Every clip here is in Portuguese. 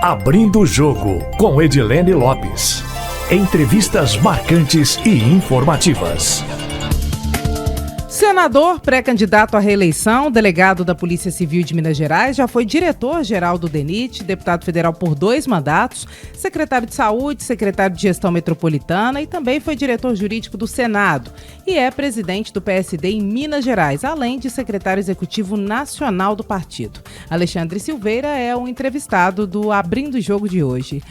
Abrindo o Jogo, com Edilene Lopes. Entrevistas marcantes e informativas. Senador, pré-candidato à reeleição, delegado da Polícia Civil de Minas Gerais, já foi diretor-geral do DENIT, deputado federal por 2 mandatos, secretário de Saúde, secretário de Gestão Metropolitana e também foi diretor jurídico do Senado e é presidente do PSD em Minas Gerais, além de secretário executivo nacional do partido. Alexandre Silveira é o entrevistado do Abrindo o Jogo de hoje.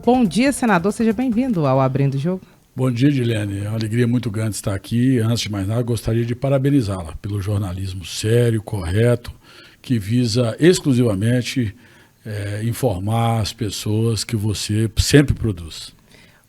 Bom dia, senador, seja bem-vindo ao Abrindo o Jogo. Bom dia, Edilene. É uma alegria muito grande estar aqui. Antes de mais nada, gostaria de parabenizá-la pelo jornalismo sério, correto, que visa exclusivamente informar as pessoas que você sempre produz.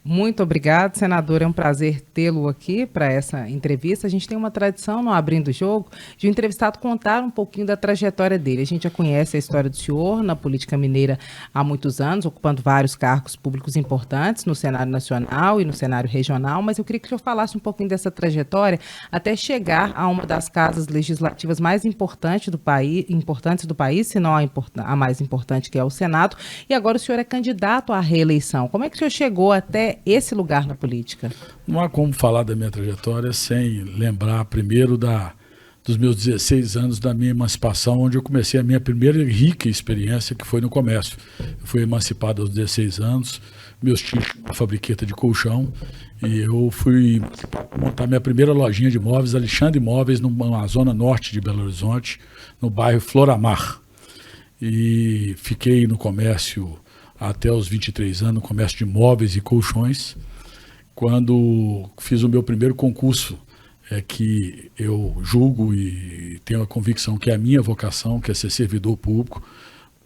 Muito obrigado, senador. É um prazer tê-lo aqui para essa entrevista. A gente tem uma tradição no Abrindo o Jogo de o entrevistado contar um pouquinho da trajetória dele. A gente já conhece a história do senhor na política mineira há muitos anos, ocupando vários cargos públicos importantes no cenário nacional e no cenário regional, mas eu queria que o senhor falasse um pouquinho dessa trajetória até chegar a uma das casas legislativas mais importantes do país, se não a mais importante, que é o Senado, e agora o senhor é candidato à reeleição. Como é que o senhor chegou até esse lugar na política? Não há como falar da minha trajetória sem lembrar primeiro dos meus 16 anos da minha emancipação, onde eu comecei a minha primeira rica experiência, que foi no comércio. Eu fui emancipado aos 16 anos, meus tios tinham uma fabriqueta de colchão, e eu fui montar minha primeira lojinha de imóveis, Alexandre Imóveis, na zona norte de Belo Horizonte, no bairro Floramar. E fiquei no comércio até os 23 anos, no comércio de móveis e colchões. Quando fiz o meu primeiro concurso, que eu julgo e tenho a convicção que é a minha vocação, que é ser servidor público,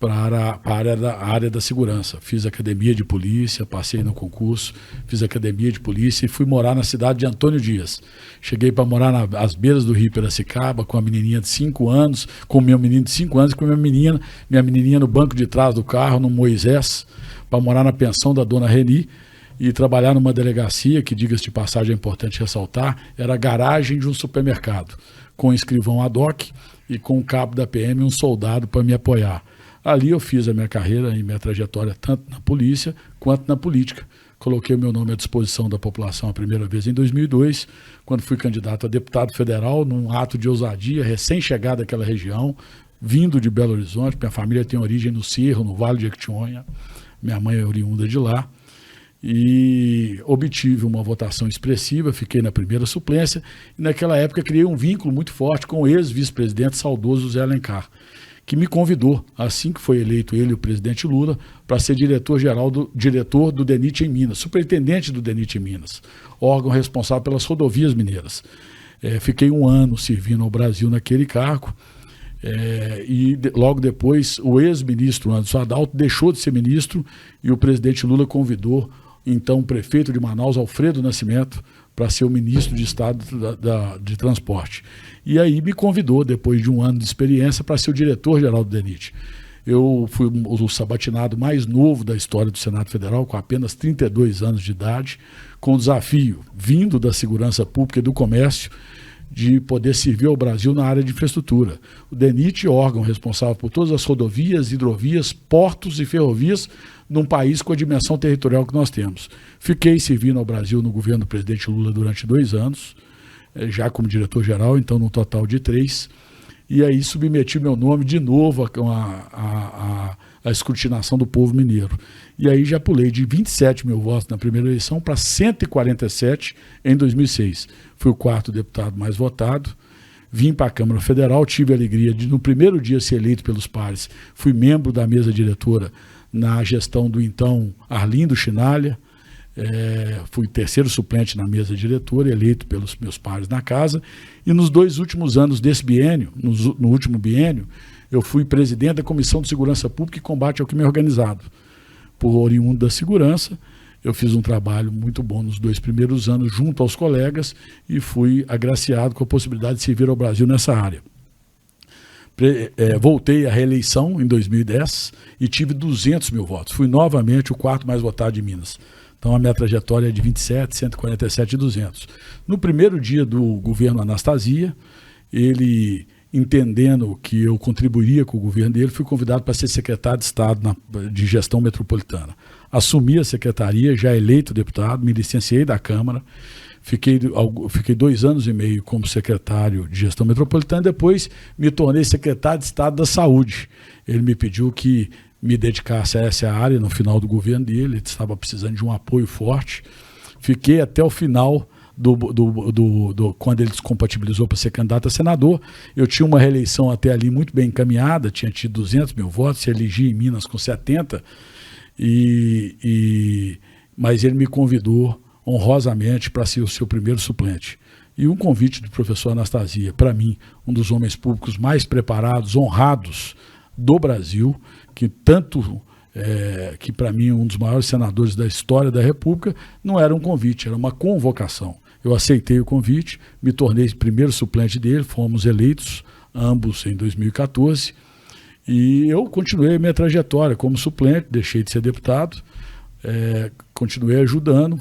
para a área da segurança. Fiz academia de polícia, passei no concurso, fiz academia de polícia e fui morar na cidade de Antônio Dias. Cheguei para morar às beiras do Rio Piracicaba, com a menininha de 5 anos, com o meu menino de 5 anos, com minha menininha no banco de trás do carro, no Moisés, para morar na pensão da dona Reni e trabalhar numa delegacia, que, diga-se de passagem, é importante ressaltar, era a garagem de um supermercado, com um escrivão ad hoc e com um cabo da PM e um soldado para me apoiar. Ali eu fiz a minha carreira e minha trajetória tanto na polícia quanto na política. Coloquei o meu nome à disposição da população a primeira vez em 2002, quando fui candidato a deputado federal, num ato de ousadia, recém-chegado àquela região, vindo de Belo Horizonte. Minha família tem origem no Cerro, no Vale de Jequitinhonha. Minha mãe é oriunda de lá. E obtive uma votação expressiva, fiquei na primeira suplência e naquela época criei um vínculo muito forte com o ex-vice-presidente saudoso Zé Alencar, que me convidou, assim que foi eleito ele, o presidente Lula, para ser diretor do DENIT em Minas, superintendente do DENIT em Minas, órgão responsável pelas rodovias mineiras. Fiquei 1 ano servindo ao Brasil naquele cargo, logo depois o ex-ministro Anderson Adalto deixou de ser ministro e o presidente Lula convidou então o prefeito de Manaus, Alfredo Nascimento, para ser o ministro de Estado de Transporte. E aí me convidou, depois de 1 ano de experiência, para ser o diretor-geral do DENIT. Eu fui o sabatinado mais novo da história do Senado Federal, com apenas 32 anos de idade, com o desafio, vindo da segurança pública e do comércio, de poder servir ao Brasil na área de infraestrutura. O DENIT é órgão responsável por todas as rodovias, hidrovias, portos e ferrovias num país com a dimensão territorial que nós temos. Fiquei servindo ao Brasil no governo do presidente Lula durante 2 anos, já como diretor-geral, então no total de 3, e aí submeti meu nome de novo à escrutinação do povo mineiro. E aí já pulei de 27 mil votos na primeira eleição para 147 em 2006. Fui o 4º deputado mais votado, vim para a Câmara Federal, tive a alegria de no primeiro dia ser eleito pelos pares, fui membro da mesa diretora na gestão do então Arlindo Chinalha, fui 3º suplente na mesa diretora, eleito pelos meus pares na casa, e nos 2 últimos anos desse biênio, no último biênio, eu fui presidente da Comissão de Segurança Pública e Combate ao Crime Organizado. Por oriundo da segurança, eu fiz um trabalho muito bom nos 2 primeiros anos junto aos colegas e fui agraciado com a possibilidade de servir ao Brasil nessa área. Voltei à reeleição em 2010 e tive 200 mil votos. Fui novamente o 4º mais votado de Minas. Então a minha trajetória é de 27, 147 e 200. No primeiro dia do governo Anastasia, ele entendendo que eu contribuiria com o governo dele, fui convidado para ser secretário de Estado de Gestão Metropolitana. Assumi a secretaria, já eleito deputado, me licenciei da Câmara, fiquei 2 anos e meio como secretário de Gestão Metropolitana, depois me tornei secretário de Estado da Saúde. Ele me pediu que me dedicasse a essa área no final do governo dele, ele estava precisando de um apoio forte. Fiquei até o final quando ele descompatibilizou para ser candidato a senador. Eu tinha uma reeleição até ali muito bem encaminhada, tinha tido 200 mil votos, se elegi em Minas com 70, mas ele me convidou honrosamente para ser o seu primeiro suplente. E um convite do professor Anastasia, para mim, um dos homens públicos mais preparados, honrados do Brasil, que para mim um dos maiores senadores da história da República, não era um convite, era uma convocação. Eu aceitei o convite, me tornei primeiro suplente dele, fomos eleitos ambos em 2014, e eu continuei a minha trajetória como suplente, deixei de ser deputado, continuei ajudando.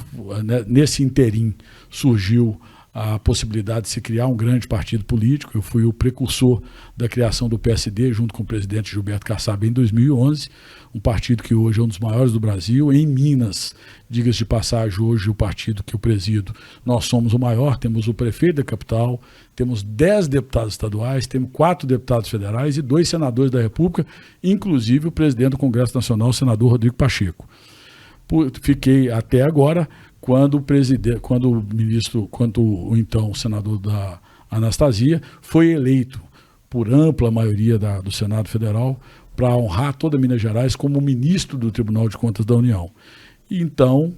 Nesse interim surgiu a possibilidade de se criar um grande partido político. Eu fui o precursor da criação do PSD, junto com o presidente Gilberto Kassab, em 2011, um partido que hoje é um dos maiores do Brasil. Em Minas, diga-se de passagem, hoje o partido que eu presido, nós somos o maior, temos o prefeito da capital, temos 10 deputados estaduais, temos 4 deputados federais e 2 senadores da República, inclusive o presidente do Congresso Nacional, o senador Rodrigo Pacheco. Fiquei até agora, quando o então senador da Anastasia foi eleito por ampla maioria do Senado Federal para honrar toda Minas Gerais como ministro do Tribunal de Contas da União. E então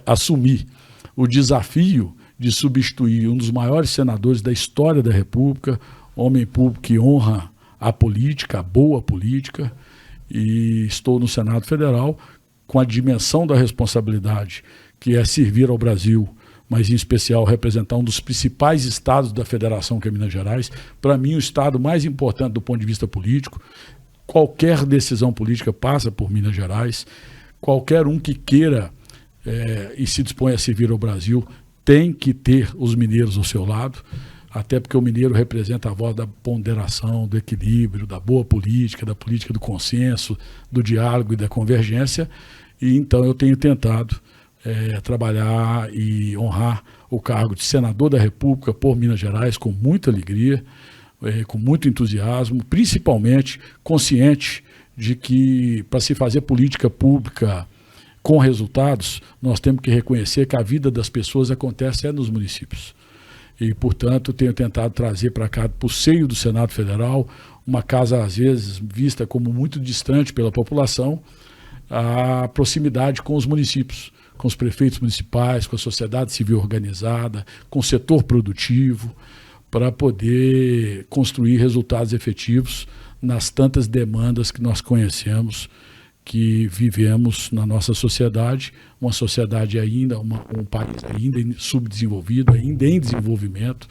assumi o desafio de substituir um dos maiores senadores da história da República, homem público que honra a política, a boa política, e estou no Senado Federal com a dimensão da responsabilidade, que é servir ao Brasil, mas em especial representar um dos principais estados da federação, que é Minas Gerais. Para mim, o estado mais importante do ponto de vista político. Qualquer decisão política passa por Minas Gerais. Qualquer um que queira e se dispõe a servir ao Brasil tem que ter os mineiros ao seu lado, até porque o mineiro representa a voz da ponderação, do equilíbrio, da boa política, da política do consenso, do diálogo e da convergência. E então eu tenho tentado trabalhar e honrar o cargo de senador da República por Minas Gerais com muita alegria, com muito entusiasmo, principalmente consciente de que para se fazer política pública com resultados, nós temos que reconhecer que a vida das pessoas acontece nos municípios. E, portanto, tenho tentado trazer para cá, para o seio do Senado Federal, uma casa, às vezes, vista como muito distante pela população, a proximidade com os municípios, com os prefeitos municipais, com a sociedade civil organizada, com o setor produtivo, para poder construir resultados efetivos nas tantas demandas que nós conhecemos, que vivemos na nossa sociedade, uma sociedade ainda, um país ainda subdesenvolvido, ainda em desenvolvimento,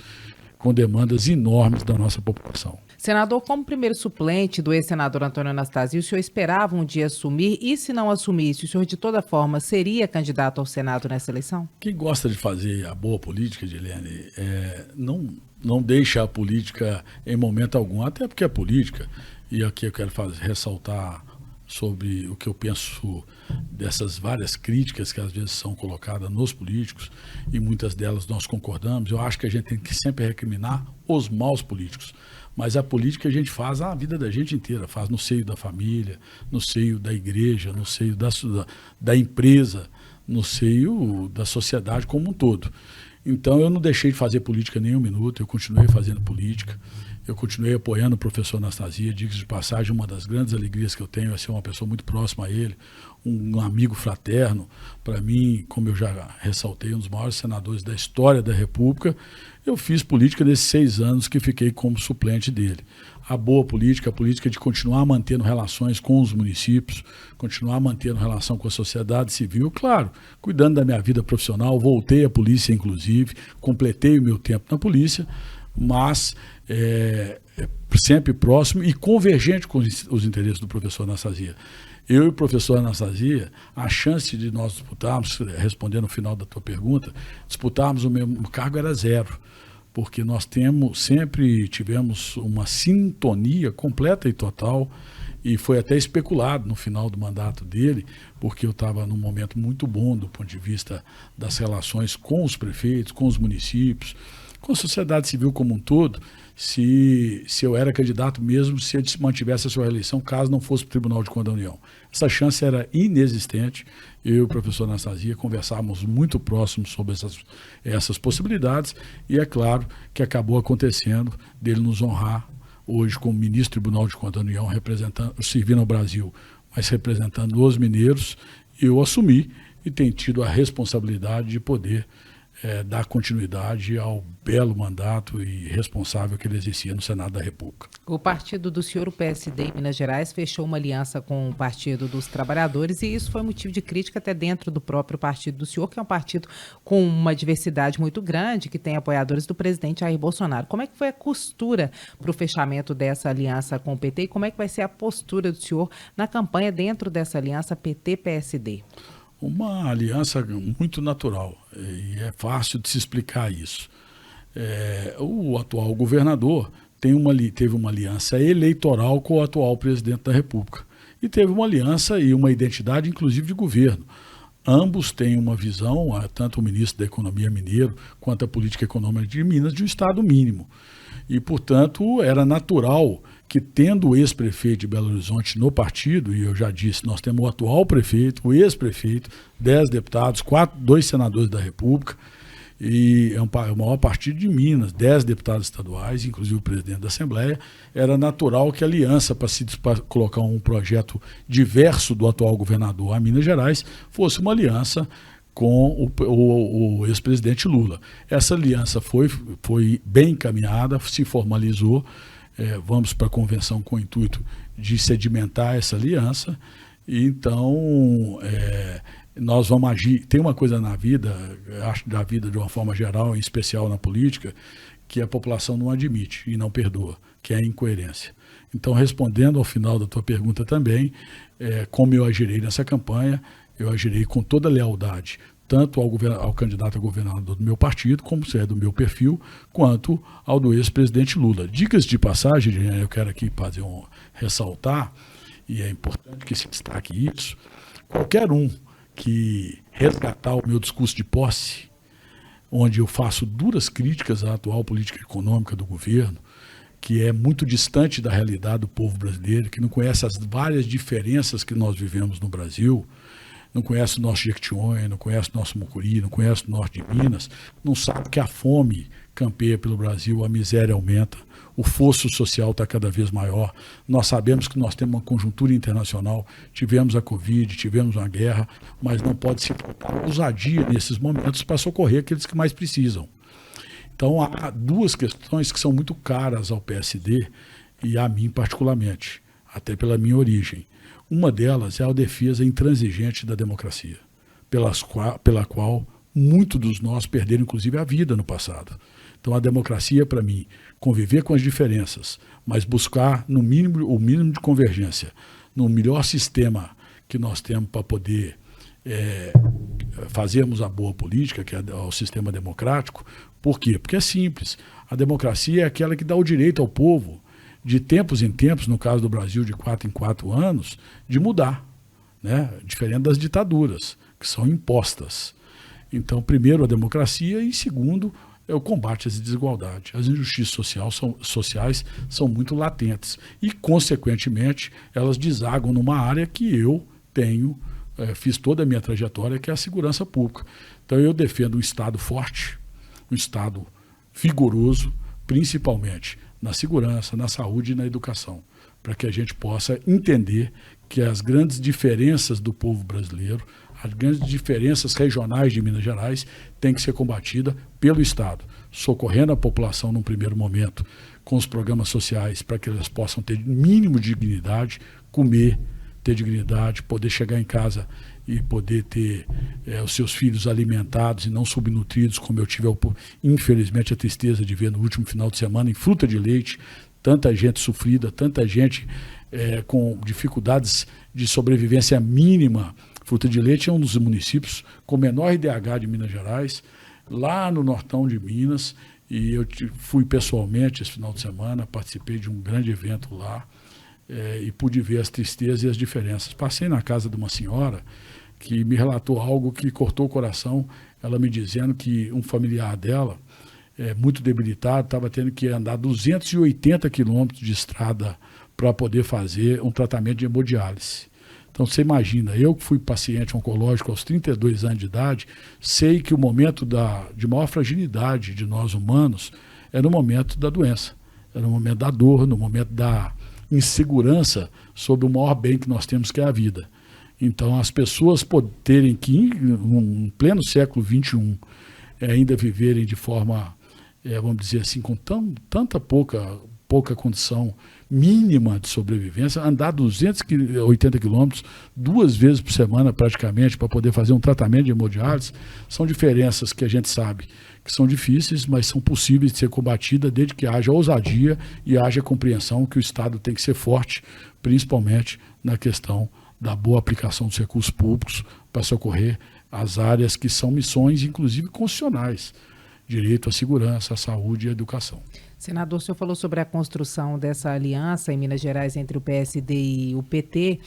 com demandas enormes da nossa população. Senador, como primeiro suplente do ex-senador Antônio Anastasia, o senhor esperava um dia assumir? E se não assumisse, o senhor de toda forma seria candidato ao Senado nessa eleição? Quem gosta de fazer a boa política, Edilene, não deixa a política em momento algum, até porque a política, e aqui eu quero ressaltar sobre o que eu penso dessas várias críticas que às vezes são colocadas nos políticos, e muitas delas nós concordamos. Eu acho que a gente tem que sempre recriminar os maus políticos, mas a política a gente faz a vida da gente inteira, faz no seio da família, no seio da igreja, no seio da empresa, no seio da sociedade como um todo. Então eu não deixei de fazer política nem um minuto, eu continuei fazendo política. Eu continuei apoiando o professor Anastasia, diga-se de passagem, uma das grandes alegrias que eu tenho é ser uma pessoa muito próxima a ele, um amigo fraterno. Para mim, como eu já ressaltei, um dos maiores senadores da história da República. Eu fiz política nesses 6 anos que fiquei como suplente dele. A boa política, a política de continuar mantendo relações com os municípios, continuar mantendo relação com a sociedade civil, claro, cuidando da minha vida profissional, voltei à polícia inclusive, completei o meu tempo na polícia, mas sempre próximo e convergente com os interesses do professor Anastasia. Eu e o professor Anastasia, a chance de nós disputarmos, respondendo no final da tua pergunta, disputarmos o mesmo cargo era 0, porque nós sempre tivemos uma sintonia completa e total, e foi até especulado no final do mandato dele, porque eu estava num momento muito bom do ponto de vista das relações com os prefeitos, com os municípios, com a sociedade civil como um todo, se eu era candidato mesmo, se ele mantivesse a sua reeleição, caso não fosse para o Tribunal de Contas da União. Essa chance era inexistente. Eu e o professor Anastasia conversávamos muito próximos sobre essas possibilidades, e é claro que acabou acontecendo dele nos honrar hoje como ministro do Tribunal de Contas da União, servindo ao Brasil, mas representando os mineiros. Eu assumi e tenho tido a responsabilidade de poder dar continuidade ao belo mandato e responsável que ele exercia no Senado da República. O partido do senhor, o PSD em Minas Gerais, fechou uma aliança com o Partido dos Trabalhadores, e isso foi motivo de crítica até dentro do próprio partido do senhor, que é um partido com uma diversidade muito grande, que tem apoiadores do presidente Jair Bolsonaro. Como é que foi a costura para o fechamento dessa aliança com o PT, e como é que vai ser a postura do senhor na campanha dentro dessa aliança PT-PSD? Uma aliança muito natural, e é fácil de se explicar isso. O atual governador teve uma aliança eleitoral com o atual presidente da República, e teve uma aliança e uma identidade, inclusive, de governo. Ambos têm uma visão, tanto o ministro da Economia mineiro quanto a política econômica de Minas, de um Estado mínimo. E, portanto, era natural que, tendo o ex-prefeito de Belo Horizonte no partido, e eu já disse, nós temos o atual prefeito, o ex-prefeito, 10 deputados, 2 senadores da República, e é o maior partido de Minas, 10 deputados estaduais, inclusive o presidente da Assembleia. Era natural que a aliança, para colocar um projeto diverso do atual governador a Minas Gerais, fosse uma aliança com o ex-presidente Lula. Essa aliança foi bem encaminhada, se formalizou. Vamos para a convenção com o intuito de sedimentar essa aliança. E então, nós vamos agir. Tem uma coisa na vida, acho da vida de uma forma geral, em especial na política, que a população não admite e não perdoa, que é a incoerência. Então, respondendo ao final da tua pergunta também, como eu agirei nessa campanha, eu agirei com toda a lealdade, tanto ao candidato a governador do meu partido, como se é do meu perfil, quanto ao do ex-presidente Lula. Dicas de passagem, eu quero aqui ressaltar, e é importante que se destaque isso, qualquer um que resgatar o meu discurso de posse, onde eu faço duras críticas à atual política econômica do governo, que é muito distante da realidade do povo brasileiro, que não conhece as várias diferenças que nós vivemos no Brasil, não conhece o nosso Jequitinhonha, não conhece o nosso Mucuri, não conhece o norte de Minas, não sabe que a fome campeia pelo Brasil, a miséria aumenta, o fosso social está cada vez maior. Nós sabemos que nós temos uma conjuntura internacional, tivemos a Covid, tivemos uma guerra, mas não pode se faltar ousadia nesses momentos para socorrer aqueles que mais precisam. Então, há duas questões que são muito caras ao PSD e a mim particularmente, até pela minha origem. Uma delas é a defesa intransigente da democracia, pela qual muitos dos nós perderam, inclusive, a vida no passado. Então, a democracia, para mim, conviver com as diferenças, mas buscar o mínimo de convergência, no melhor sistema que nós temos para poder fazermos a boa política, que é o sistema democrático. Por quê? Porque é simples. A democracia é aquela que dá o direito ao povo, de tempos em tempos, no caso do Brasil, de 4 em 4 anos, de mudar, né? Diferente das ditaduras, que são impostas. Então, primeiro, a democracia, e segundo, é o combate às desigualdades. As injustiças sociais são muito latentes e, consequentemente, elas desagam numa área que eu fiz toda a minha trajetória, que é a segurança pública. Então, eu defendo um Estado forte, um Estado vigoroso, principalmente na segurança, na saúde e na educação, para que a gente possa entender que as grandes diferenças do povo brasileiro, as grandes diferenças regionais de Minas Gerais, têm que ser combatida pelo Estado, socorrendo a população num primeiro momento com os programas sociais, para que elas possam ter mínimo de dignidade, comer, ter dignidade, poder chegar em casa e poder ter os seus filhos alimentados e não subnutridos, como eu tive, infelizmente, a tristeza de ver no último final de semana, em fruta de leite, tanta gente sofrida, tanta gente com dificuldades de sobrevivência mínima. Fruta de Leite é um dos municípios com menor IDH de Minas Gerais, lá no nortão de Minas, e eu fui pessoalmente esse final de semana, participei de um grande evento lá, e pude ver as tristezas e as diferenças. Passei na casa de uma senhora que me relatou algo que cortou o coração, ela me dizendo que um familiar dela, muito debilitado, estava tendo que andar 280 quilômetros de estrada para poder fazer um tratamento de hemodiálise. Então você imagina, eu que fui paciente oncológico aos 32 anos de idade, sei que o momento de maior fragilidade de nós humanos é no momento da doença, é no momento da dor, no momento da insegurança sobre o maior bem que nós temos, que é a vida. Então as pessoas terem que, em pleno século XXI, ainda viverem de forma, vamos dizer assim, com tanta pouca condição mínima de sobrevivência, andar 280 quilômetros 2 vezes por semana praticamente para poder fazer um tratamento de hemodiálise, são diferenças que a gente sabe que são difíceis, mas são possíveis de ser combatidas desde que haja ousadia e haja compreensão que o Estado tem que ser forte, principalmente na questão da boa aplicação dos recursos públicos para socorrer as áreas que são missões, inclusive constitucionais, direito à segurança, à saúde e à educação. Senador, o senhor falou sobre a construção dessa aliança em Minas Gerais entre o PSD e o PT.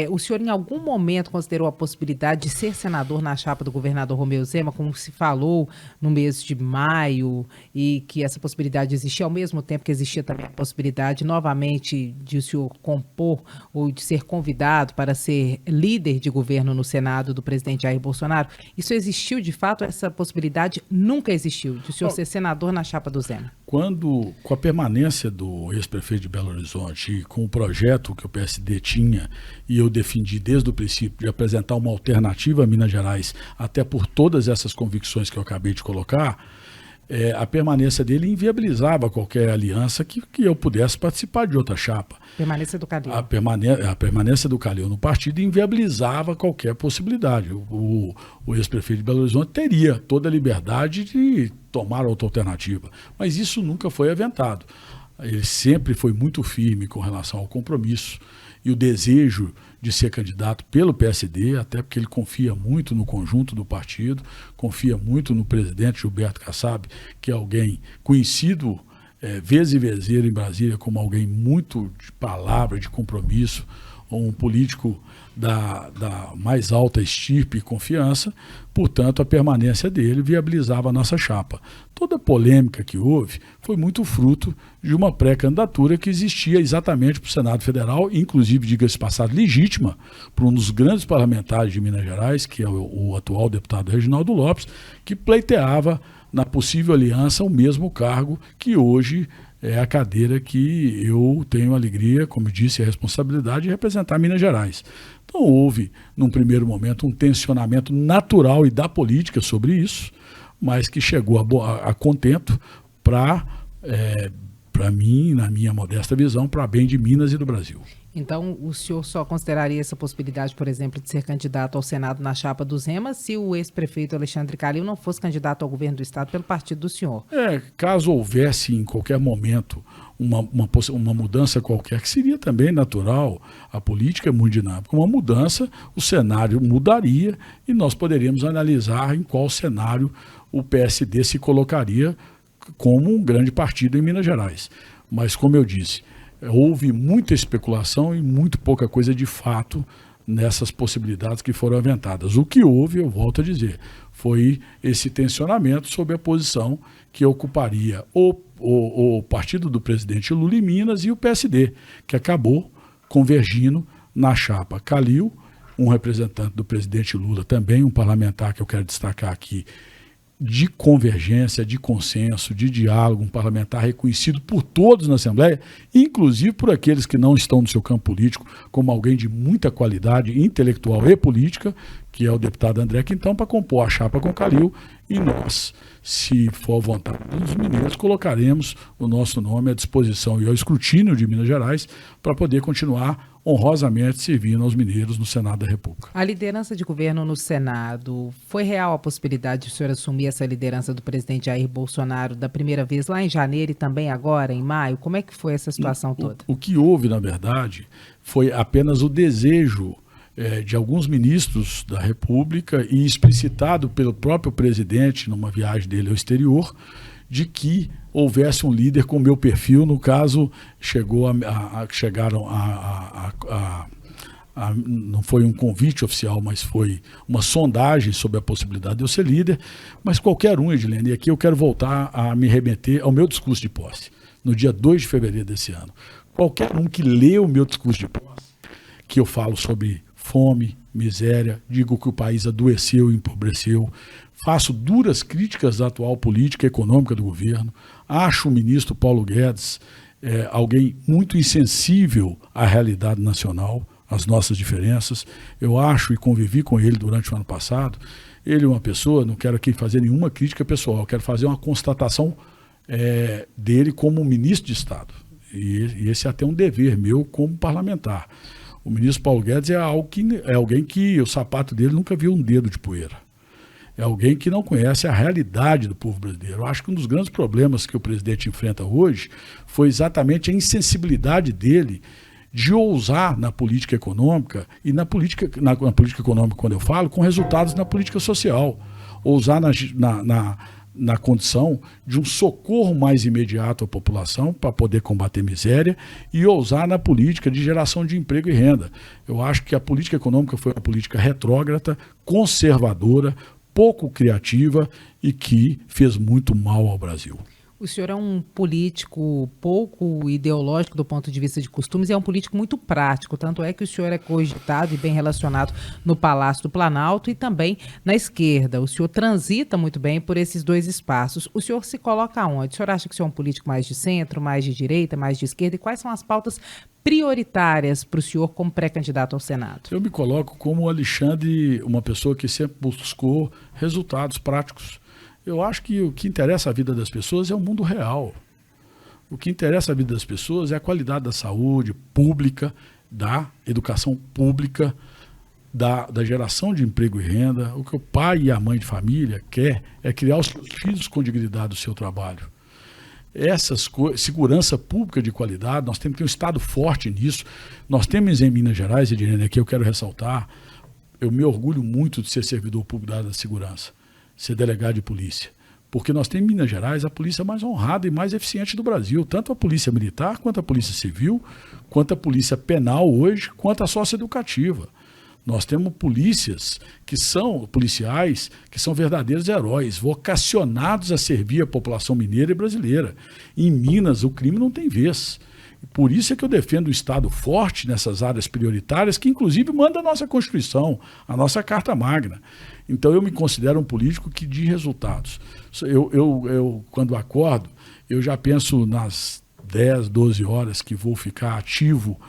O senhor em algum momento considerou a possibilidade de ser senador na chapa do governador Romeu Zema, como se falou no mês de maio, e que essa possibilidade existia, ao mesmo tempo que existia também a possibilidade novamente de o senhor compor ou de ser convidado para ser líder de governo no Senado do presidente Jair Bolsonaro? Isso existiu de fato? Essa possibilidade nunca existiu, de o senhor ser senador na chapa do Zema? Com a permanência do ex-prefeito de Belo Horizonte e com o projeto que o PSD tinha, e eu defendi desde o princípio de apresentar uma alternativa a Minas Gerais, até por todas essas convicções que eu acabei de colocar, a permanência dele inviabilizava qualquer aliança que eu pudesse participar de outra chapa. Permanência do Calil. A permanência do Calil no partido inviabilizava qualquer possibilidade. O ex-prefeito de Belo Horizonte teria toda a liberdade de tomar outra alternativa, mas isso nunca foi aventado. Ele sempre foi muito firme com relação ao compromisso e o desejo de ser candidato pelo PSD, até porque ele confia muito no conjunto do partido, confia muito no presidente Gilberto Kassab, que é alguém conhecido vez e vezeira em Brasília como alguém muito de palavra, de compromisso, um político da mais alta estirpe e confiança. Portanto, a permanência dele viabilizava a nossa chapa. Toda a polêmica que houve foi muito fruto de uma pré-candidatura que existia exatamente para o Senado Federal, inclusive, diga-se passado, legítima, por um dos grandes parlamentares de Minas Gerais, que é o atual deputado Reginaldo Lopes, que pleiteava na possível aliança o mesmo cargo que hoje é a cadeira que eu tenho a alegria, como disse, a responsabilidade de representar Minas Gerais. Então houve, num primeiro momento, um tensionamento natural e da política sobre isso, mas que chegou a contento para mim, na minha modesta visão, para bem de Minas e do Brasil. Então, o senhor só consideraria essa possibilidade, por exemplo, de ser candidato ao Senado na chapa do Zema, se o ex-prefeito Alexandre Calil não fosse candidato ao governo do Estado pelo partido do senhor? Caso houvesse em qualquer momento uma mudança qualquer, que seria também natural, a política é muito dinâmica, uma mudança, o cenário mudaria e nós poderíamos analisar em qual cenário o PSD se colocaria como um grande partido em Minas Gerais. Mas, como eu disse, houve muita especulação e muito pouca coisa de fato nessas possibilidades que foram aventadas. O que houve, eu volto a dizer, foi esse tensionamento sobre a posição que ocuparia o partido do presidente Lula em Minas e o PSD, que acabou convergindo na chapa Calil, um representante do presidente Lula, também um parlamentar que eu quero destacar aqui, de convergência, de consenso, de diálogo, um parlamentar reconhecido por todos na Assembleia, inclusive por aqueles que não estão no seu campo político, como alguém de muita qualidade intelectual e política, que é o deputado André Quintão, para compor a chapa com Calil, e nós, se for a vontade dos mineiros, colocaremos o nosso nome à disposição e ao escrutínio de Minas Gerais para poder continuar honrosamente servindo aos mineiros no Senado da República. A liderança de governo no Senado, foi real a possibilidade de o senhor assumir essa liderança do presidente Jair Bolsonaro da primeira vez lá em janeiro e também agora em maio? Como é que foi essa situação toda? O que houve, na verdade, foi apenas o desejo de alguns ministros da República e explicitado pelo próprio presidente numa viagem dele ao exterior, de que houvesse um líder com o meu perfil. No caso, chegaram não foi um convite oficial, mas foi uma sondagem sobre a possibilidade de eu ser líder. Mas qualquer um, Edilene, e aqui eu quero voltar a me remeter ao meu discurso de posse, no dia 2 de fevereiro desse ano. Qualquer um que lê o meu discurso de posse, que eu falo sobre fome, miséria, digo que o país adoeceu e empobreceu, faço duras críticas da atual política econômica do governo, acho o ministro Paulo Guedes alguém muito insensível à realidade nacional, às nossas diferenças. Eu acho, e convivi com ele durante o ano passado, ele é uma pessoa, não quero aqui fazer nenhuma crítica pessoal, eu quero fazer uma constatação dele como ministro de Estado. E esse é até um dever meu como parlamentar. O ministro Paulo Guedes é alguém que o sapato dele nunca viu um dedo de poeira. É alguém que não conhece a realidade do povo brasileiro. Eu acho que um dos grandes problemas que o presidente enfrenta hoje foi exatamente a insensibilidade dele de ousar na política econômica, e na política econômica, quando eu falo, com resultados na política social. Ousar na condição de um socorro mais imediato à população para poder combater miséria, e ousar na política de geração de emprego e renda. Eu acho que a política econômica foi uma política retrógrada, conservadora, pouco criativa e que fez muito mal ao Brasil. O senhor é um político pouco ideológico do ponto de vista de costumes e é um político muito prático, tanto é que o senhor é cogitado e bem relacionado no Palácio do Planalto e também na esquerda. O senhor transita muito bem por esses dois espaços. O senhor se coloca onde? O senhor acha que o senhor é um político mais de centro, mais de direita, mais de esquerda? E quais são as pautas prioritárias para o senhor como pré-candidato ao Senado? Eu me coloco como Alexandre, uma pessoa que sempre buscou resultados práticos. Eu acho que o que interessa à vida das pessoas é o mundo real. O que interessa à vida das pessoas é a qualidade da saúde pública, da educação pública, da geração de emprego e renda. O que o pai e a mãe de família quer é criar os seus filhos com dignidade do seu trabalho. Segurança pública de qualidade, nós temos que ter um Estado forte nisso. Nós temos em Minas Gerais, Edilene, aqui eu quero ressaltar, eu me orgulho muito de ser servidor público da área da segurança, ser delegado de polícia, porque nós temos em Minas Gerais a polícia mais honrada e mais eficiente do Brasil, tanto a polícia militar, quanto a polícia civil, quanto a polícia penal hoje, quanto a socioeducativa. Nós temos policiais que são verdadeiros heróis, vocacionados a servir a população mineira e brasileira. Em Minas, o crime não tem vez. Por isso é que eu defendo o Estado forte nessas áreas prioritárias, que inclusive manda a nossa Constituição, a nossa Carta Magna. Então eu me considero um político que de resultados. Eu quando acordo, eu já penso nas 10, 12 horas que vou ficar ativo,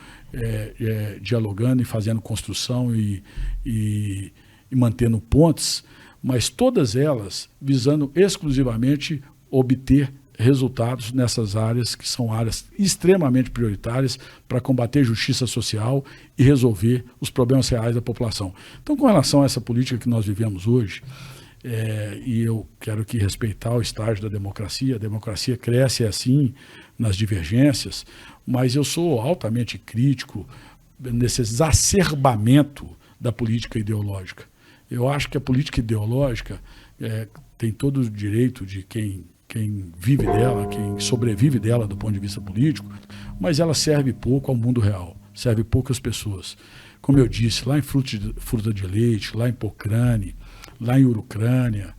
dialogando e fazendo construção e mantendo pontes, mas todas elas visando exclusivamente obter resultados nessas áreas que são áreas extremamente prioritárias para combater justiça social e resolver os problemas reais da população. Então, com relação a essa política que nós vivemos hoje, e eu quero aqui respeitar o estágio da democracia, a democracia cresce assim nas divergências, mas eu sou altamente crítico nesse exacerbamento da política ideológica. Eu acho que a política ideológica tem todo o direito de quem vive dela, quem sobrevive dela do ponto de vista político, mas ela serve pouco ao mundo real, serve pouco às pessoas. Como eu disse, lá em Fruta de Leite, lá em Pocrane, lá em Urucrânia,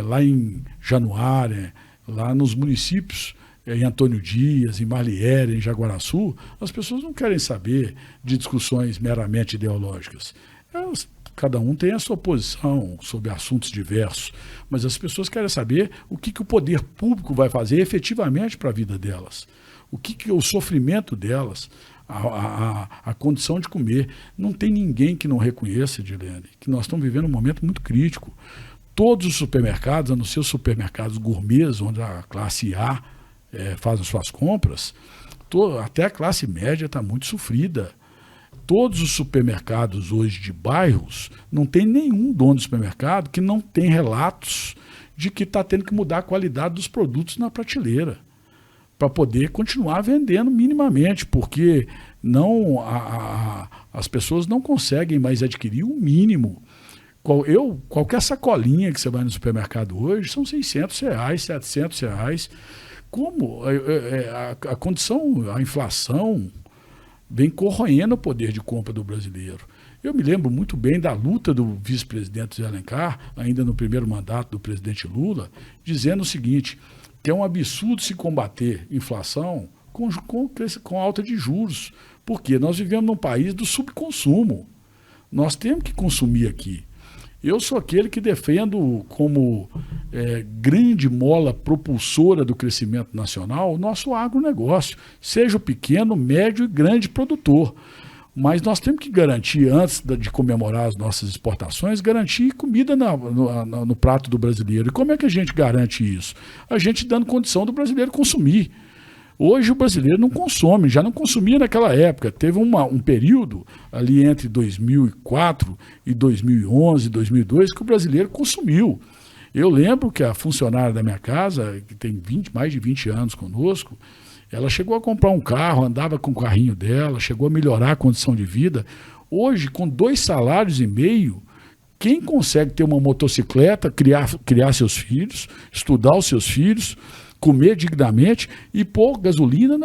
lá em Januária, lá nos municípios, em Antônio Dias, em Marliere, em Jaguaraçu, as pessoas não querem saber de discussões meramente ideológicas. Cada um tem a sua posição sobre assuntos diversos, mas as pessoas querem saber o que o poder público vai fazer efetivamente para a vida delas, o que o sofrimento delas, a condição de comer. Não tem ninguém que não reconheça, Edilene, que nós estamos vivendo um momento muito crítico. Todos os supermercados, a não ser os supermercados gourmets, onde a classe A faz as suas compras, até a classe média está muito sofrida. Todos os supermercados hoje de bairros, não tem nenhum dono de supermercado que não tem relatos de que está tendo que mudar a qualidade dos produtos na prateleira para poder continuar vendendo minimamente, porque as pessoas não conseguem mais adquirir o mínimo Qualquer sacolinha que você vai no supermercado hoje são R$600, R$700. Como a condição, a inflação vem corroendo o poder de compra do brasileiro. Eu me lembro muito bem da luta do vice-presidente Zé Alencar, ainda no primeiro mandato do presidente Lula, dizendo o seguinte, que é um absurdo se combater inflação com alta de juros, porque nós vivemos num país do subconsumo. Nós temos que consumir aqui. Eu sou aquele que defendo como grande mola propulsora do crescimento nacional o nosso agronegócio, seja o pequeno, médio e grande produtor. Mas nós temos que garantir, antes de comemorar as nossas exportações, garantir comida no prato do brasileiro. E como é que a gente garante isso? A gente dando condição do brasileiro consumir. Hoje o brasileiro não consome, já não consumia naquela época. Teve um período ali entre 2004 e 2011, 2002, que o brasileiro consumiu. Eu lembro que a funcionária da minha casa, que tem mais de 20 anos conosco, ela chegou a comprar um carro, andava com o carrinho dela, chegou a melhorar a condição de vida. Hoje, com 2,5 salários, quem consegue ter uma motocicleta, criar seus filhos, estudar os seus filhos, comer dignamente e pôr gasolina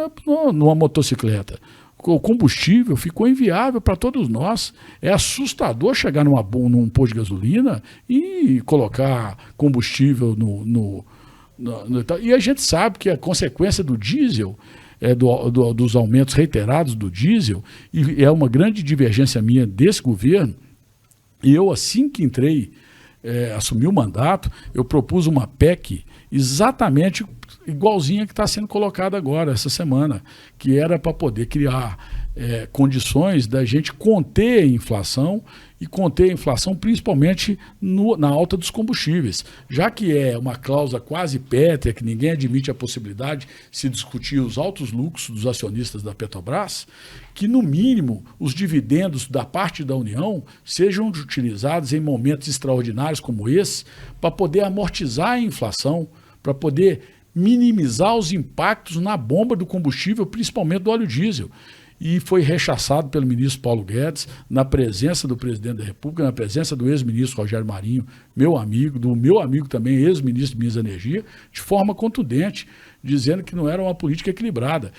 numa motocicleta? O combustível ficou inviável para todos nós. É assustador chegar num posto de gasolina e colocar combustível e a gente sabe que a consequência do diesel, dos aumentos reiterados do diesel, e é uma grande divergência minha desse governo, e eu, assim que entrei, assumi o mandato, eu propus uma PEC exatamente igualzinha que está sendo colocada agora, essa semana, que era para poder criar condições da gente conter a inflação, e conter a inflação principalmente na alta dos combustíveis, já que é uma cláusula quase pétrea, que ninguém admite a possibilidade de se discutir os altos lucros dos acionistas da Petrobras, que no mínimo os dividendos da parte da União sejam utilizados em momentos extraordinários como esse, para poder amortizar a inflação, para poder minimizar os impactos na bomba do combustível, principalmente do óleo diesel. E foi rechaçado pelo ministro Paulo Guedes, na presença do presidente da República, na presença do ex-ministro Rogério Marinho, do meu amigo também, ex-ministro de Minas e Energia, de forma contundente, dizendo que não era uma política equilibrada.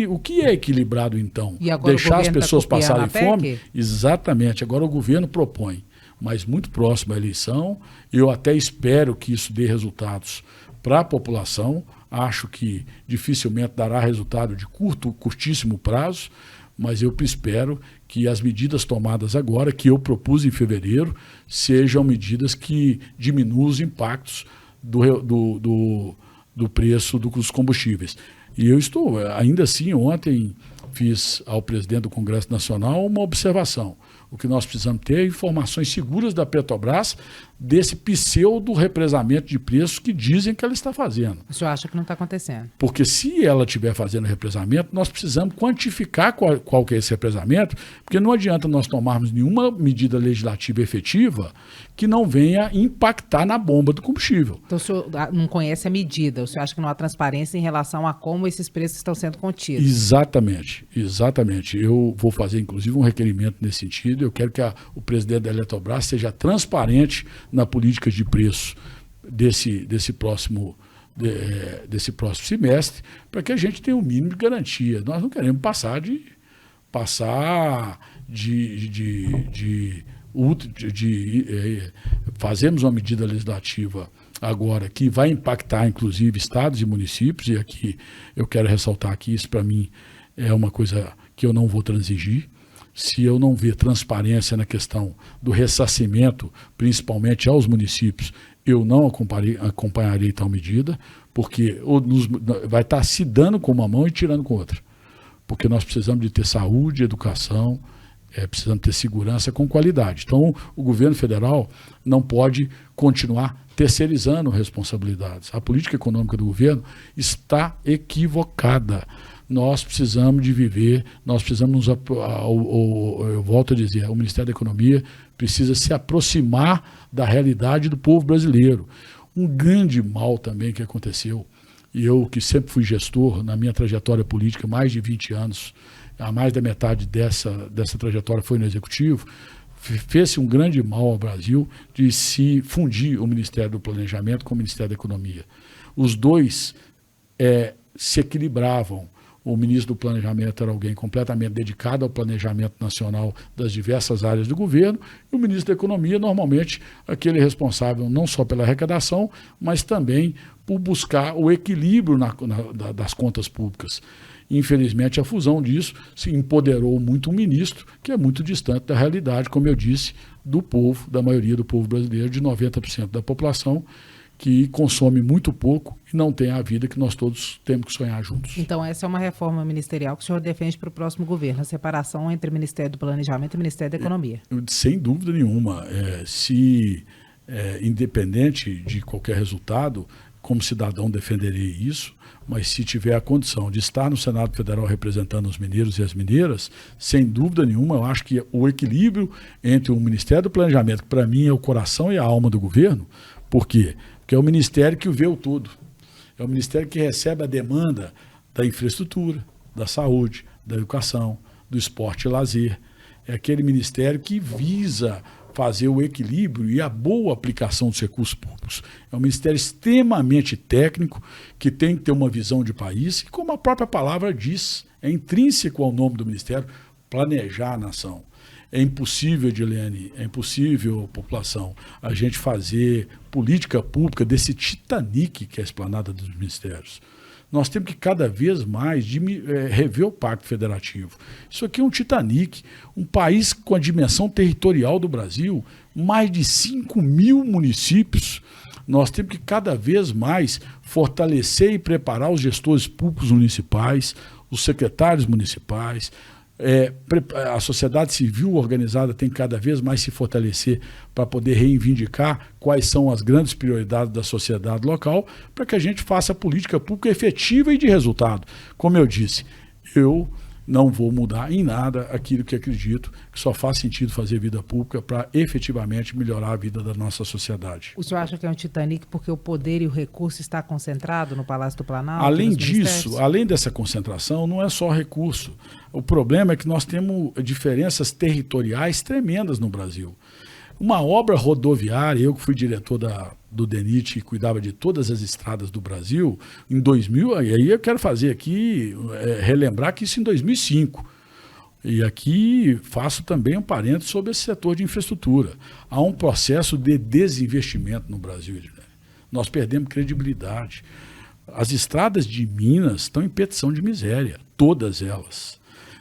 O que é equilibrado, então? Deixar as pessoas passarem fome? Exatamente. Agora o governo propõe, mas muito próximo à eleição, eu até espero que isso dê resultados para a população. Acho que dificilmente dará resultado de curtíssimo prazo, mas eu espero que as medidas tomadas agora, que eu propus em fevereiro, sejam medidas que diminuam os impactos do preço dos combustíveis. E eu ainda assim, ontem fiz ao presidente do Congresso Nacional uma observação. O que nós precisamos ter é informações seguras da Petrobras desse pseudo-represamento de preços que dizem que ela está fazendo. O senhor acha que não está acontecendo? Porque se ela estiver fazendo represamento, nós precisamos quantificar qual que é esse represamento, porque não adianta nós tomarmos nenhuma medida legislativa efetiva que não venha impactar na bomba do combustível. Então o senhor não conhece a medida, o senhor acha que não há transparência em relação a como esses preços estão sendo contidos? Exatamente. Eu vou fazer, inclusive, um requerimento nesse sentido. Eu quero que o presidente da Eletrobras seja transparente na política de preço desse próximo semestre, para que a gente tenha um mínimo de garantia. Nós não queremos fazemos uma medida legislativa agora que vai impactar, inclusive, estados e municípios, e aqui eu quero ressaltar que isso, para mim, é uma coisa que eu não vou transigir. Se eu não ver transparência na questão do ressarcimento, principalmente aos municípios, eu não acompanharei tal medida, porque vai estar se dando com uma mão e tirando com outra. Porque nós precisamos de ter saúde, educação, precisamos ter segurança com qualidade. Então, o governo federal não pode continuar terceirizando responsabilidades. A política econômica do governo está equivocada. Nós precisamos de viver, eu volto a dizer, o Ministério da Economia precisa se aproximar da realidade do povo brasileiro. Um grande mal também que aconteceu, e eu que sempre fui gestor na minha trajetória política, mais de 20 anos, a mais da metade dessa trajetória foi no Executivo, fez-se um grande mal ao Brasil de se fundir o Ministério do Planejamento com o Ministério da Economia. Os dois se equilibravam. O ministro do Planejamento era alguém completamente dedicado ao planejamento nacional das diversas áreas do governo, e o ministro da Economia, normalmente, aquele responsável não só pela arrecadação, mas também por buscar o equilíbrio das contas públicas. Infelizmente, a fusão disso se empoderou muito um ministro que é muito distante da realidade, como eu disse, do povo, da maioria do povo brasileiro, de 90% da população, que consome muito pouco e não tem a vida que nós todos temos que sonhar juntos. Então, essa é uma reforma ministerial que o senhor defende para o próximo governo, a separação entre o Ministério do Planejamento e o Ministério da Economia. Sem dúvida nenhuma. Independente de qualquer resultado, como cidadão defenderei isso, mas se tiver a condição de estar no Senado Federal representando os mineiros e as mineiras, sem dúvida nenhuma, eu acho que o equilíbrio entre o Ministério do Planejamento, que para mim é o coração e a alma do governo, por quê? Porque é o ministério que vê o todo. É o ministério que recebe a demanda da infraestrutura, da saúde, da educação, do esporte e lazer. É aquele ministério que visa fazer o equilíbrio e a boa aplicação dos recursos públicos. É um ministério extremamente técnico, que tem que ter uma visão de país, e como a própria palavra diz, é intrínseco ao nome do ministério, planejar a nação. É impossível, Edilene, é impossível, população, a gente fazer política pública desse Titanic que é a esplanada dos ministérios. Nós temos que cada vez mais rever o Pacto Federativo. Isso aqui é um Titanic, um país com a dimensão territorial do Brasil, mais de 5.000 municípios. Nós temos que cada vez mais fortalecer e preparar os gestores públicos municipais, os secretários municipais. A sociedade civil organizada tem que cada vez mais se fortalecer para poder reivindicar quais são as grandes prioridades da sociedade local, para que a gente faça política pública efetiva e de resultado. Como eu disse, eu não vou mudar em nada aquilo que acredito que só faz sentido fazer vida pública para efetivamente melhorar a vida da nossa sociedade. O senhor acha que é um Titanic porque o poder e o recurso está concentrado no Palácio do Planalto? Além disso, além dessa concentração, não é só recurso. O problema é que nós temos diferenças territoriais tremendas no Brasil. Uma obra rodoviária, eu que fui diretor do DENIT e cuidava de todas as estradas do Brasil, em 2000, e aí eu quero fazer aqui, relembrar que isso em 2005. E aqui faço também um parênteses sobre esse setor de infraestrutura. Há um processo de desinvestimento no Brasil. Nós perdemos credibilidade. As estradas de Minas estão em petição de miséria, todas elas.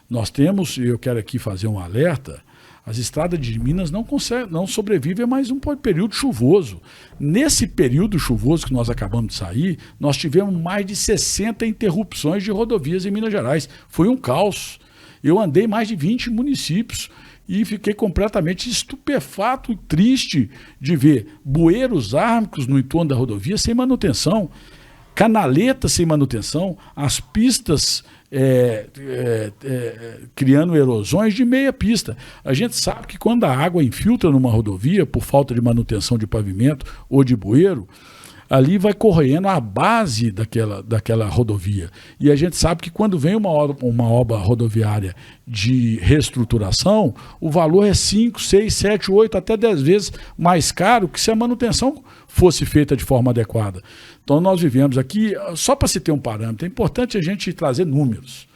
Nós temos, e eu quero aqui fazer um alerta, as estradas de Minas não sobrevivem a mais um período chuvoso. Nesse período chuvoso que nós acabamos de sair, nós tivemos mais de 60 interrupções de rodovias em Minas Gerais. Foi um caos. Eu andei mais de 20 municípios e fiquei completamente estupefato e triste de ver bueiros ármicos no entorno da rodovia sem manutenção, canaletas sem manutenção, as pistas criando erosões de meia pista. A gente sabe que quando a água infiltra numa rodovia por falta de manutenção de pavimento ou de bueiro, ali vai corroendo a base daquela rodovia. E a gente sabe que quando vem uma obra rodoviária de reestruturação, o valor é 5, 6, 7, 8, até 10 vezes mais caro que se a manutenção fosse feita de forma adequada. Então nós vivemos aqui, só para se ter um parâmetro, é importante a gente trazer números.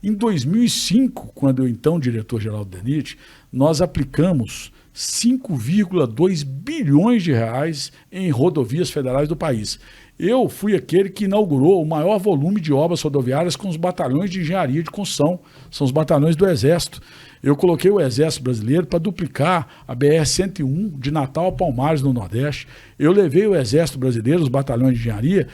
Em 2005, quando eu então diretor-geral do DENIT, nós aplicamos 5,2 bilhões de reais em rodovias federais do país. Eu fui aquele que inaugurou o maior volume de obras rodoviárias com os batalhões de engenharia de construção, são os batalhões do Exército. Eu coloquei o Exército Brasileiro para duplicar a BR-101 de Natal a Palmares, no Nordeste. Eu levei o Exército Brasileiro, os batalhões de engenharia,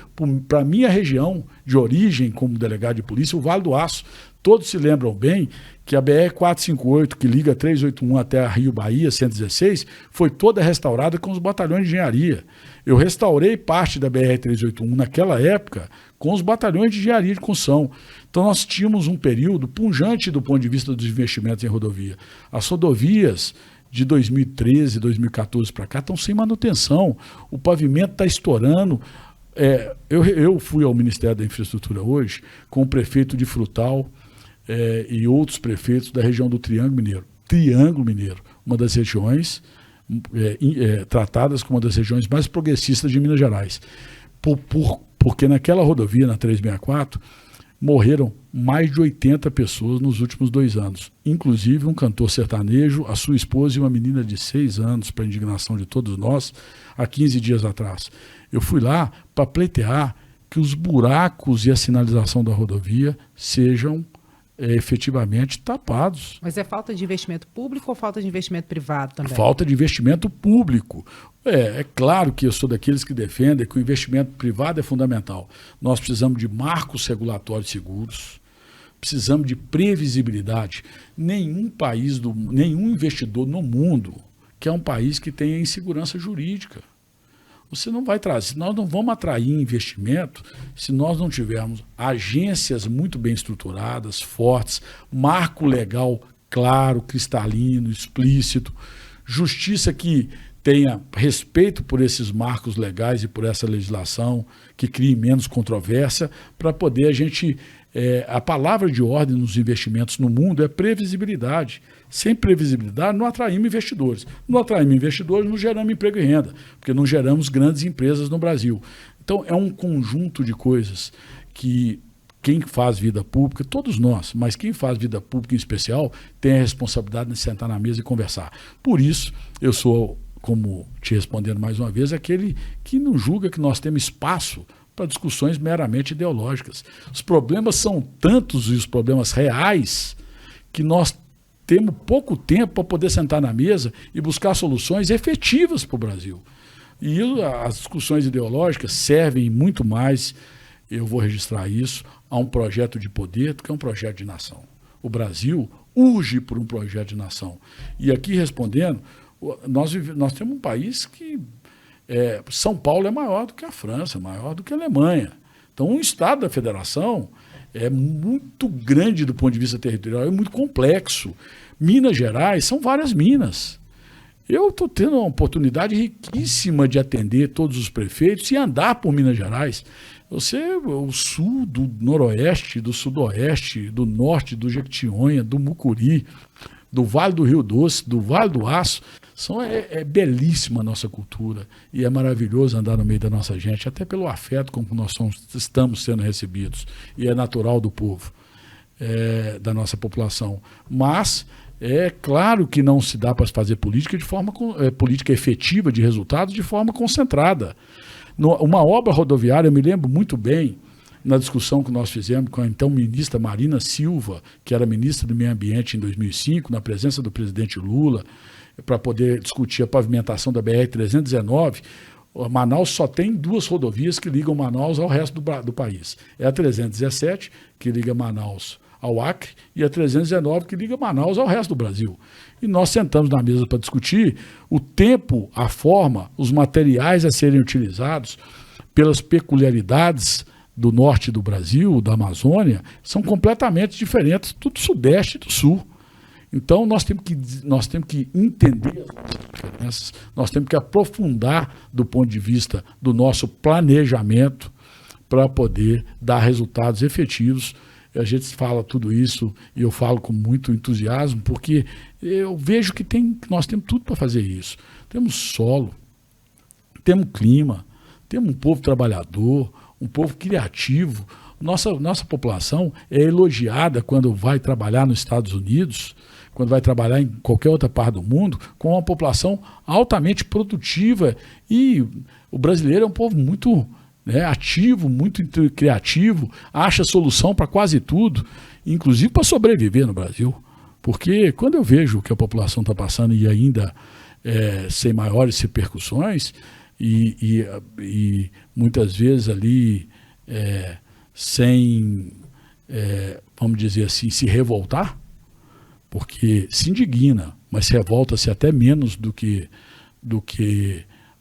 para a minha região de origem como delegado de polícia, o Vale do Aço. Todos se lembram bem que a BR-458, que liga 381 até a Rio Bahia, 116, foi toda restaurada com os batalhões de engenharia. Eu restaurei parte da BR-381 naquela época com os batalhões de engenharia de construção. Então nós tínhamos um período punjante do ponto de vista dos investimentos em rodovia. As rodovias de 2013, 2014 para cá estão sem manutenção. O pavimento está estourando. Eu fui ao Ministério da Infraestrutura hoje com o prefeito de Frutal, e outros prefeitos da região do Triângulo Mineiro. uma das regiões tratadas como uma das regiões mais progressistas de Minas Gerais. Porque naquela rodovia, na 364, morreram mais de 80 pessoas nos últimos 2 anos. Inclusive um cantor sertanejo, a sua esposa e uma menina de 6 anos, para indignação de todos nós, há 15 dias atrás. Eu fui lá para pleitear que os buracos e a sinalização da rodovia sejam efetivamente tapados. Mas é falta de investimento público ou falta de investimento privado também? Falta de investimento público. É claro que eu sou daqueles que defendem que o investimento privado é fundamental. Nós precisamos de marcos regulatórios seguros, precisamos de previsibilidade. Nenhum investidor no mundo quer um país que tenha insegurança jurídica. Você não vai trazer, nós não vamos atrair investimento se nós não tivermos agências muito bem estruturadas, fortes, marco legal claro, cristalino, explícito, justiça que tenha respeito por esses marcos legais e por essa legislação, que crie menos controvérsia, para poder a gente... a palavra de ordem nos investimentos no mundo é previsibilidade. Sem previsibilidade, não atraímos investidores. Não atraímos investidores, não geramos emprego e renda, porque não geramos grandes empresas no Brasil. Então, é um conjunto de coisas que quem faz vida pública, todos nós, mas quem faz vida pública em especial, tem a responsabilidade de sentar na mesa e conversar. Por isso, eu sou, como te respondendo mais uma vez, aquele que não julga que nós temos espaço para discussões meramente ideológicas. Os problemas são tantos e os problemas reais que nós temos pouco tempo para poder sentar na mesa e buscar soluções efetivas para o Brasil. E as discussões ideológicas servem muito mais, eu vou registrar isso, a um projeto de poder do que a um projeto de nação. O Brasil urge por um projeto de nação. E aqui respondendo, nós temos um país que São Paulo é maior do que a França, maior do que a Alemanha. Então, um estado da federação é muito grande do ponto de vista territorial, é muito complexo. Minas Gerais são várias minas. Eu estou tendo uma oportunidade riquíssima de atender todos os prefeitos e andar por Minas Gerais. O sul, do noroeste, do sudoeste, do norte, do Jequitinhonha, do Mucuri, do Vale do Rio Doce, do Vale do Aço. É belíssima a nossa cultura e é maravilhoso andar no meio da nossa gente, até pelo afeto com que nós estamos sendo recebidos. E é natural do povo, da nossa população. Mas é claro que não se dá para fazer política política efetiva de resultados de forma concentrada. Uma obra rodoviária, eu me lembro muito bem, na discussão que nós fizemos com a então ministra Marina Silva, que era ministra do Meio Ambiente em 2005, na presença do presidente Lula, para poder discutir a pavimentação da BR-319, Manaus só tem 2 rodovias que ligam Manaus ao resto do país. É a 317, que liga Manaus ao Acre, e a 319, que liga Manaus ao resto do Brasil. E nós sentamos na mesa para discutir o tempo, a forma, os materiais a serem utilizados pelas peculiaridades do norte do Brasil, da Amazônia, são completamente diferentes do sudeste e do sul. Então, nós temos que entender as nossas diferenças, nós temos que aprofundar do ponto de vista do nosso planejamento para poder dar resultados efetivos. A gente fala tudo isso e eu falo com muito entusiasmo, porque eu vejo que nós temos tudo para fazer isso. Temos solo, temos clima, temos um povo trabalhador, um povo criativo. Nossa população é elogiada quando vai trabalhar nos Estados Unidos, quando vai trabalhar em qualquer outra parte do mundo, com uma população altamente produtiva. E o brasileiro é um povo muito ativo, muito criativo, acha solução para quase tudo, inclusive para sobreviver no Brasil. Porque quando eu vejo o que a população está passando e ainda sem maiores repercussões, e muitas vezes ali sem, vamos dizer assim, se revoltar, porque se indigna, mas se revolta-se até menos do que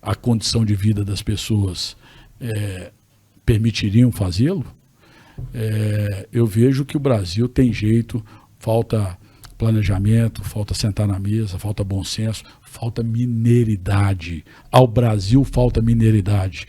a condição de vida das pessoas permitiriam fazê-lo. Eu vejo que o Brasil tem jeito, falta planejamento, falta sentar na mesa, falta bom senso, falta mineiridade. Ao Brasil falta mineiridade.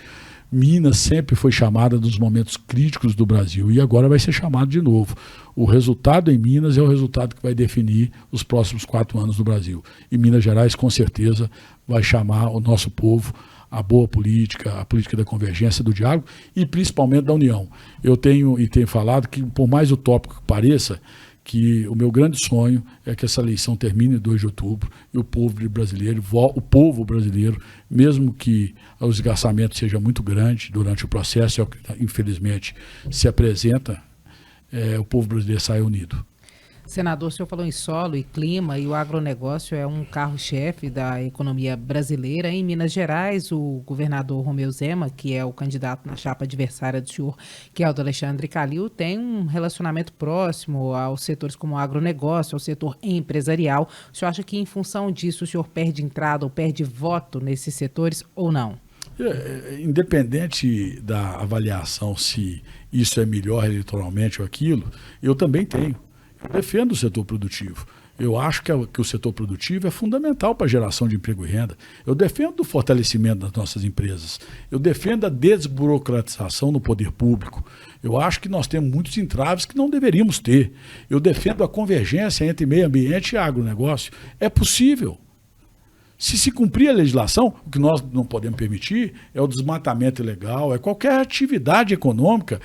Minas sempre foi chamada dos momentos críticos do Brasil e agora vai ser chamado de novo. O resultado em Minas é o resultado que vai definir os próximos 4 anos do Brasil. E Minas Gerais, com certeza, vai chamar o nosso povo a boa política, a política da convergência, do diálogo e principalmente da união. Eu tenho falado que, por mais utópico que pareça, que o meu grande sonho é que essa eleição termine em 2 de outubro e o povo brasileiro, mesmo que o esgarçamento seja muito grande durante o processo, é o que infelizmente se apresenta, o povo brasileiro saia unido. Senador, o senhor falou em solo e clima, e o agronegócio é um carro-chefe da economia brasileira. Em Minas Gerais, o governador Romeu Zema, que é o candidato na chapa adversária do senhor, que é o do Alexandre Calil, tem um relacionamento próximo aos setores como o agronegócio, ao setor empresarial. O senhor acha que, em função disso, o senhor perde entrada ou perde voto nesses setores ou não? Independente da avaliação se isso é melhor eleitoralmente ou aquilo, eu também tenho. Eu defendo o setor produtivo. Eu acho que o setor produtivo é fundamental para a geração de emprego e renda. Eu defendo o fortalecimento das nossas empresas. Eu defendo a desburocratização no poder público. Eu acho que nós temos muitos entraves que não deveríamos ter. Eu defendo a convergência entre meio ambiente e agronegócio. É possível. Se cumprir a legislação, o que nós não podemos permitir é o desmatamento ilegal, é qualquer atividade econômica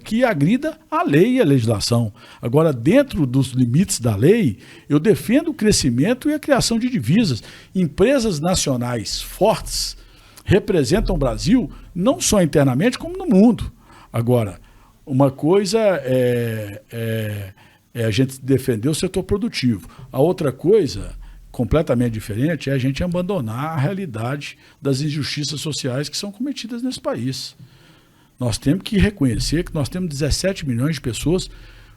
que agrida a lei e a legislação. Agora, dentro dos limites da lei, eu defendo o crescimento e a criação de divisas. Empresas nacionais fortes representam o Brasil não só internamente, como no mundo. Agora, uma coisa é a gente defender o setor produtivo. A outra coisa completamente diferente é a gente abandonar a realidade das injustiças sociais que são cometidas nesse país. Nós temos que reconhecer que nós temos 17 milhões de pessoas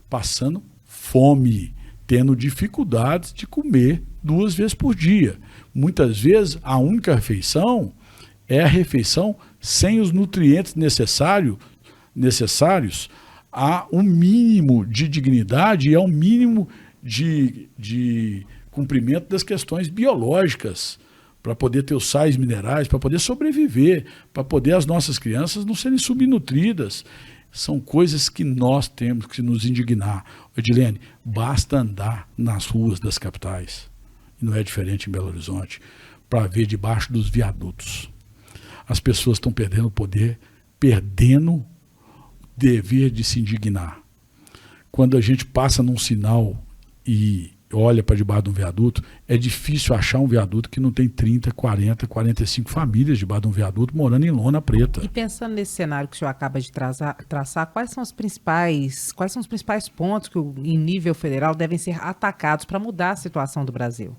passando fome, tendo dificuldades de comer 2 vezes por dia. Muitas vezes a única refeição é a refeição sem os nutrientes necessários a um mínimo de dignidade e a um mínimo de cumprimento das questões biológicas, para poder ter os sais minerais, para poder sobreviver, para poder as nossas crianças não serem subnutridas. São coisas que nós temos que nos indignar. Edilene, basta andar nas ruas das capitais, e não é diferente em Belo Horizonte, para ver debaixo dos viadutos. As pessoas estão perdendo o poder, perdendo o dever de se indignar. Quando a gente passa num sinal e olha para debaixo de um viaduto, é difícil achar um viaduto que não tem 30, 40, 45 famílias debaixo de um viaduto morando em lona preta. E pensando nesse cenário que o senhor acaba de traçar, quais são os principais pontos que, em nível federal, devem ser atacados para mudar a situação do Brasil?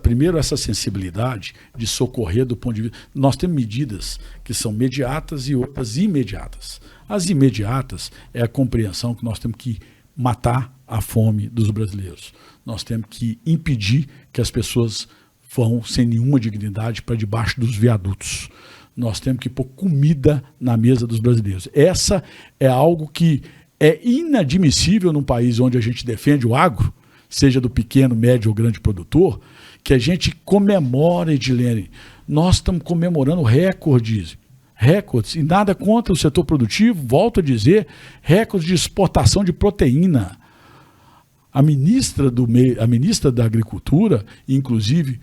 Primeiro, essa sensibilidade de socorrer do ponto de vista... Nós temos medidas que são imediatas e outras imediatas. As imediatas é a compreensão que nós temos que matar a fome dos brasileiros. Nós temos que impedir que as pessoas vão sem nenhuma dignidade para debaixo dos viadutos. Nós temos que pôr comida na mesa dos brasileiros. Essa é algo que é inadmissível num país onde a gente defende o agro, seja do pequeno, médio ou grande produtor, que a gente comemora, Edilene. Nós estamos comemorando recordes, e nada contra o setor produtivo, volto a dizer, recordes de exportação de proteína. A ministra da Agricultura, inclusive,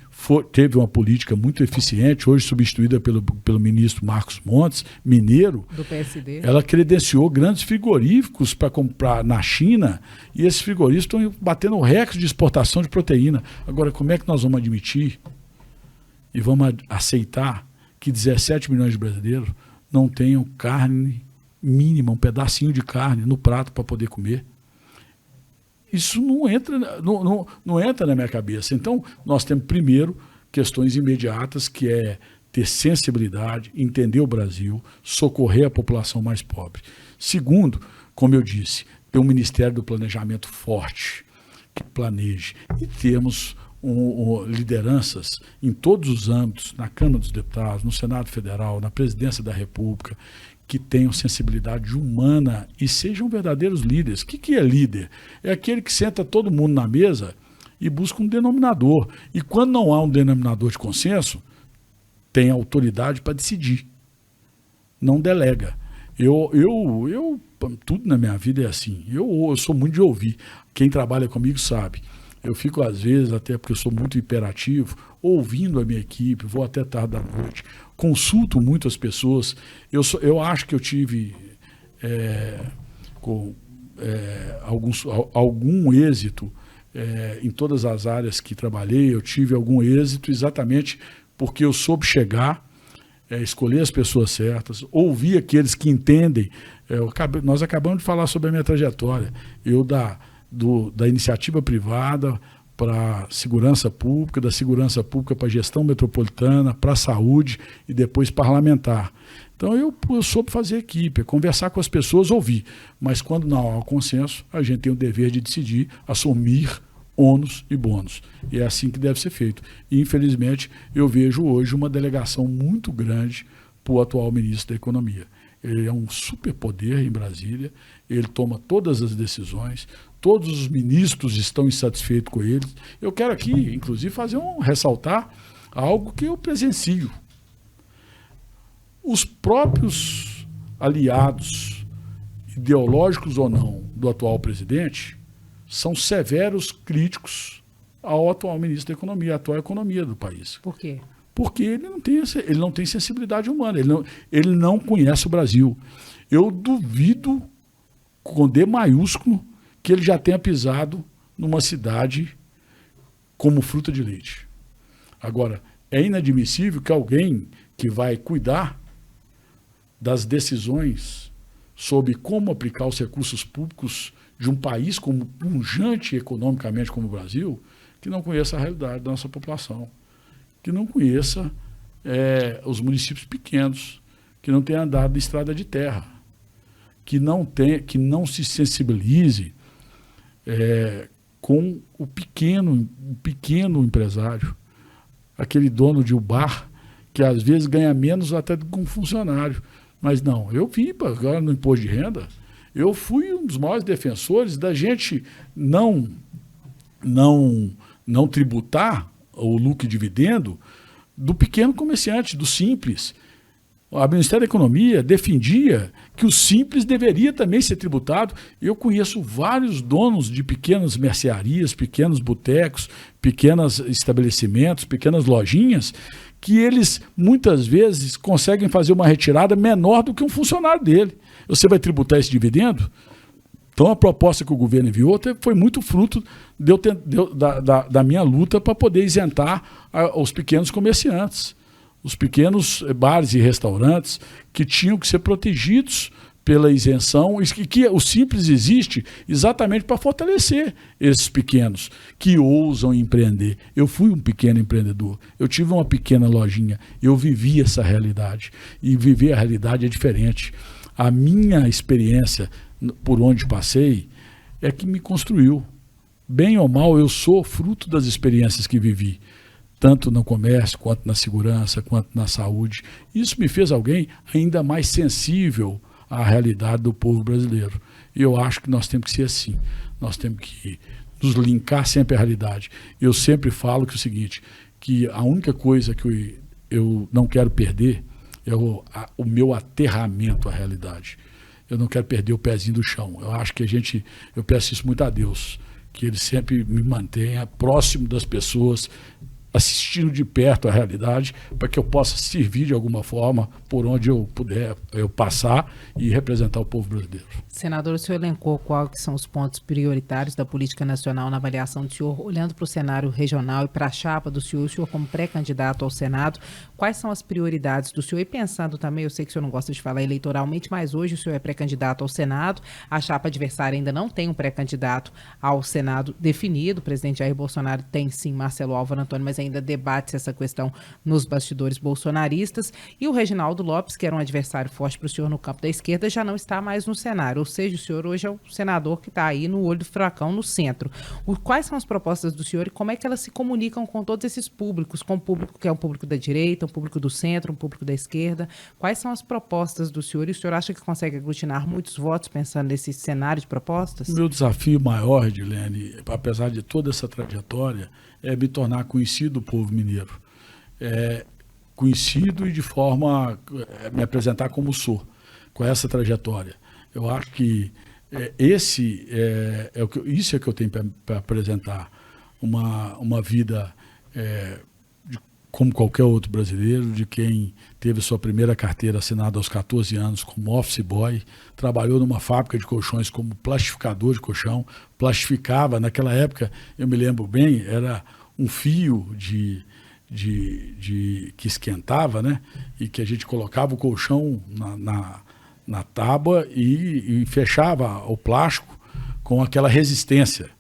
teve uma política muito eficiente, hoje substituída pelo ministro Marcos Montes, mineiro. Do PSD. Ela credenciou grandes frigoríficos para comprar na China, e esses frigoríficos estão batendo recorde de exportação de proteína. Agora, como é que nós vamos admitir e vamos aceitar que 17 milhões de brasileiros não tenham carne mínima, um pedacinho de carne no prato para poder comer? Isso não entra na minha cabeça. Então, nós temos, primeiro, questões imediatas, que é ter sensibilidade, entender o Brasil, socorrer a população mais pobre. Segundo, como eu disse, ter um Ministério do Planejamento forte, que planeje. E temos lideranças em todos os âmbitos, na Câmara dos Deputados, no Senado Federal, na Presidência da República, que tenham sensibilidade humana e sejam verdadeiros líderes. O que é líder? É aquele que senta todo mundo na mesa e busca um denominador. E quando não há um denominador de consenso, tem autoridade para decidir. não delega. Tudo na minha vida é assim. Eu sou muito de ouvir. Quem trabalha comigo sabe. Eu fico, às vezes, até porque eu sou muito hiperativo, ouvindo a minha equipe, vou até tarde da noite, consulto muito as pessoas. Eu acho que eu tive algum êxito em todas as áreas que trabalhei. Eu tive algum êxito exatamente porque eu soube chegar, escolher as pessoas certas, ouvir aqueles que entendem. Nós acabamos de falar sobre a minha trajetória. Eu da iniciativa privada para segurança pública, da segurança pública para gestão metropolitana, para a saúde e depois parlamentar. Então eu soube fazer equipe, conversar com as pessoas, ouvir. Mas quando não há consenso, a gente tem o dever de decidir, assumir ônus e bônus. E é assim que deve ser feito. E, infelizmente, eu vejo hoje uma delegação muito grande para o atual ministro da Economia. Ele é um superpoder em Brasília, ele toma todas as decisões, todos os ministros estão insatisfeitos com ele. Eu quero aqui, inclusive, ressaltar algo que eu presencio. Os próprios aliados, ideológicos ou não, do atual presidente, são severos críticos ao atual ministro da Economia, à atual economia do país. Por quê? Porque ele não tem sensibilidade humana, ele não conhece o Brasil. Eu duvido, com D maiúsculo, que ele já tenha pisado numa cidade como Fruta de Leite. Agora, é inadmissível que alguém que vai cuidar das decisões sobre como aplicar os recursos públicos de um país como pujante economicamente como o Brasil, que não conheça a realidade da nossa população, que não conheça os municípios pequenos, que não tenha andado de estrada de terra, que não se sensibilize com o pequeno empresário, aquele dono de um bar que às vezes ganha menos até do que um funcionário. Mas não, eu vim agora no imposto de renda, eu fui um dos maiores defensores da gente não tributar o lucro e dividendo do pequeno comerciante, do simples. O Ministério da Economia defendia que o simples deveria também ser tributado. Eu conheço vários donos de pequenas mercearias, pequenos botecos, pequenos estabelecimentos, pequenas lojinhas, que eles muitas vezes conseguem fazer uma retirada menor do que um funcionário dele. Você vai tributar esse dividendo? Então a proposta que o governo enviou foi muito fruto da minha luta para poder isentar os pequenos comerciantes, os pequenos bares e restaurantes que tinham que ser protegidos pela isenção, e que o Simples existe exatamente para fortalecer esses pequenos que ousam empreender. Eu fui um pequeno empreendedor, eu tive uma pequena lojinha, eu vivi essa realidade, e viver a realidade é diferente. A minha experiência por onde passei é que me construiu. Bem ou mal, eu sou fruto das experiências que vivi, tanto no comércio, quanto na segurança, quanto na saúde. Isso me fez alguém ainda mais sensível à realidade do povo brasileiro. E eu acho que nós temos que ser assim. Nós temos que nos linkar sempre à realidade. Eu sempre falo que é o seguinte, que a única coisa que eu não quero perder é o meu aterramento à realidade. Eu não quero perder o pezinho do chão. Eu acho que eu peço isso muito a Deus, que Ele sempre me mantenha próximo das pessoas, assistindo de perto a realidade, para que eu possa servir de alguma forma por onde eu puder passar e representar o povo brasileiro. Senador, o senhor elencou quais são os pontos prioritários da política nacional na avaliação do senhor, olhando para o cenário regional e para a chapa do senhor, o senhor como pré-candidato ao Senado, quais são as prioridades do senhor? E pensando também, eu sei que o senhor não gosta de falar eleitoralmente, mas hoje o senhor é pré-candidato ao Senado, a chapa adversária ainda não tem um pré-candidato ao Senado definido, o presidente Jair Bolsonaro tem sim Marcelo Álvaro Antônio, mas ainda debate essa questão nos bastidores bolsonaristas, e o Reginaldo Lopes, que era um adversário forte para o senhor no campo da esquerda, já não está mais no cenário, ou seja, o senhor hoje é o senador que está aí no olho do furacão, no centro. Quais são as propostas do senhor e como é que elas se comunicam com todos esses públicos, com o público que é um público da direita, um público do centro, um público da esquerda? Quais são as propostas do senhor e o senhor acha que consegue aglutinar muitos votos pensando nesse cenário de propostas? O meu desafio maior, Edilene, apesar de toda essa trajetória, é me tornar conhecido do povo mineiro. conhecido e de forma me apresentar como sou, com essa trajetória. Eu acho que isso é que eu tenho para apresentar, uma vida como qualquer outro brasileiro, de quem teve sua primeira carteira assinada aos 14 anos como office boy, trabalhou numa fábrica de colchões como plastificador de colchão, plastificava, naquela época, eu me lembro bem, era um fio que esquentava, né? E que a gente colocava o colchão na tábua e fechava o plástico com aquela resistência.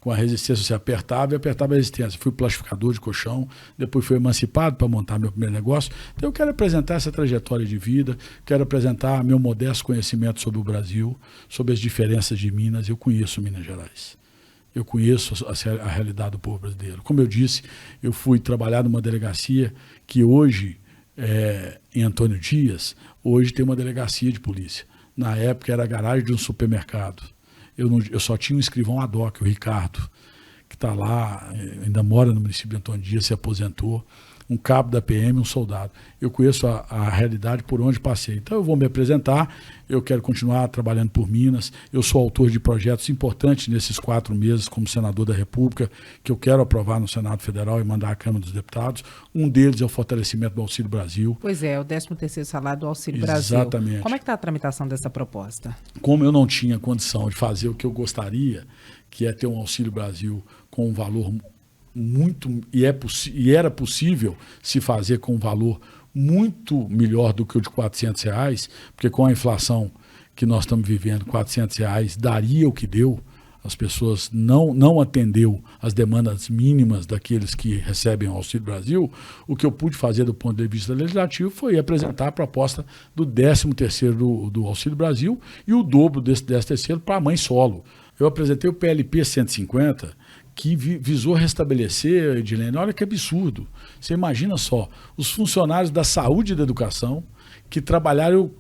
Com a resistência, você apertava e apertava a resistência. Fui plastificador de colchão, depois fui emancipado para montar meu primeiro negócio. Então eu quero apresentar essa trajetória de vida, quero apresentar meu modesto conhecimento sobre o Brasil, sobre as diferenças de Minas. Eu conheço Minas Gerais. Eu conheço a realidade do povo brasileiro. Como eu disse, eu fui trabalhar numa delegacia que hoje, em Antônio Dias, hoje tem uma delegacia de polícia. Na época era a garagem de um supermercado. Eu só tinha um escrivão ad hoc, o Ricardo, que está lá, ainda mora no município de Antônio Dias, se aposentou, um cabo da PM, um soldado. Eu conheço a realidade por onde passei. Então eu vou me apresentar, eu quero continuar trabalhando por Minas, eu sou autor de projetos importantes nesses 4 meses como senador da República, que eu quero aprovar no Senado Federal e mandar à Câmara dos Deputados. Um deles é o fortalecimento do Auxílio Brasil. Pois é, o 13º salário do Auxílio Brasil. Exatamente. Como é que está a tramitação dessa proposta? Como eu não tinha condição de fazer o que eu gostaria, que é ter um Auxílio Brasil com um valor muito, e era possível se fazer com um valor muito melhor do que o de R$400, porque com a inflação que nós estamos vivendo, R$400 daria o que deu. As pessoas não atendeu as demandas mínimas daqueles que recebem o Auxílio Brasil. O que eu pude fazer do ponto de vista legislativo foi apresentar a proposta do 13º do Auxílio Brasil e o dobro desse 13º para a mãe solo. Eu apresentei o PLP 150, que visou restabelecer, Edilene, olha que absurdo. Você imagina só, os funcionários da saúde e da educação que trabalharam,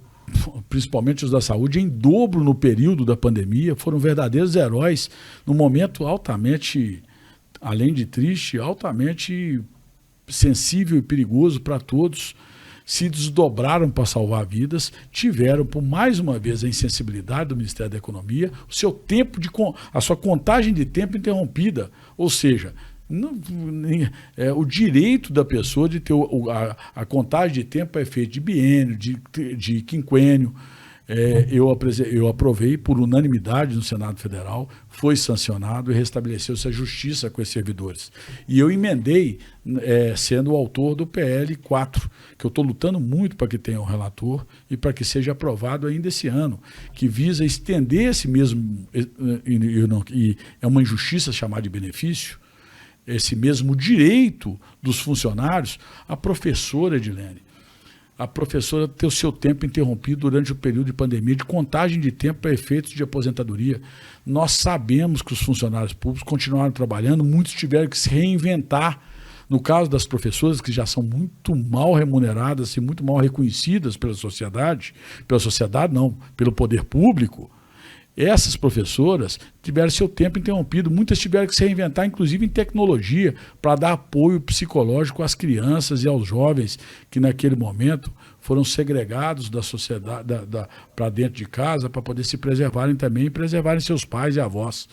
principalmente os da saúde, em dobro no período da pandemia, foram verdadeiros heróis num momento altamente, além de triste, altamente sensível e perigoso para todos, se desdobraram para salvar vidas, tiveram, por mais uma vez, a insensibilidade do Ministério da Economia, o seu tempo a sua contagem de tempo interrompida, ou seja, o direito da pessoa de ter a contagem de tempo é feita de biênio, de quinquênio. Eu aprovei por unanimidade no Senado Federal, foi sancionado e restabeleceu-se a justiça com esses servidores. E eu emendei, sendo o autor do PL 4, que eu estou lutando muito para que tenha um relator e para que seja aprovado ainda esse ano, que visa estender esse mesmo, e é uma injustiça chamar de benefício, esse mesmo direito dos funcionários. A professora, Edilene, a professora ter o seu tempo interrompido durante o período de pandemia, de contagem de tempo para efeitos de aposentadoria. Nós sabemos que os funcionários públicos continuaram trabalhando, muitos tiveram que se reinventar. No caso das professoras, que já são muito mal remuneradas e muito mal reconhecidas pela sociedade não, pelo poder público, essas professoras tiveram seu tempo interrompido, muitas tiveram que se reinventar, inclusive em tecnologia, para dar apoio psicológico às crianças e aos jovens que naquele momento foram segregados da sociedade para dentro de casa para poder se preservarem também e preservarem seus pais e avós.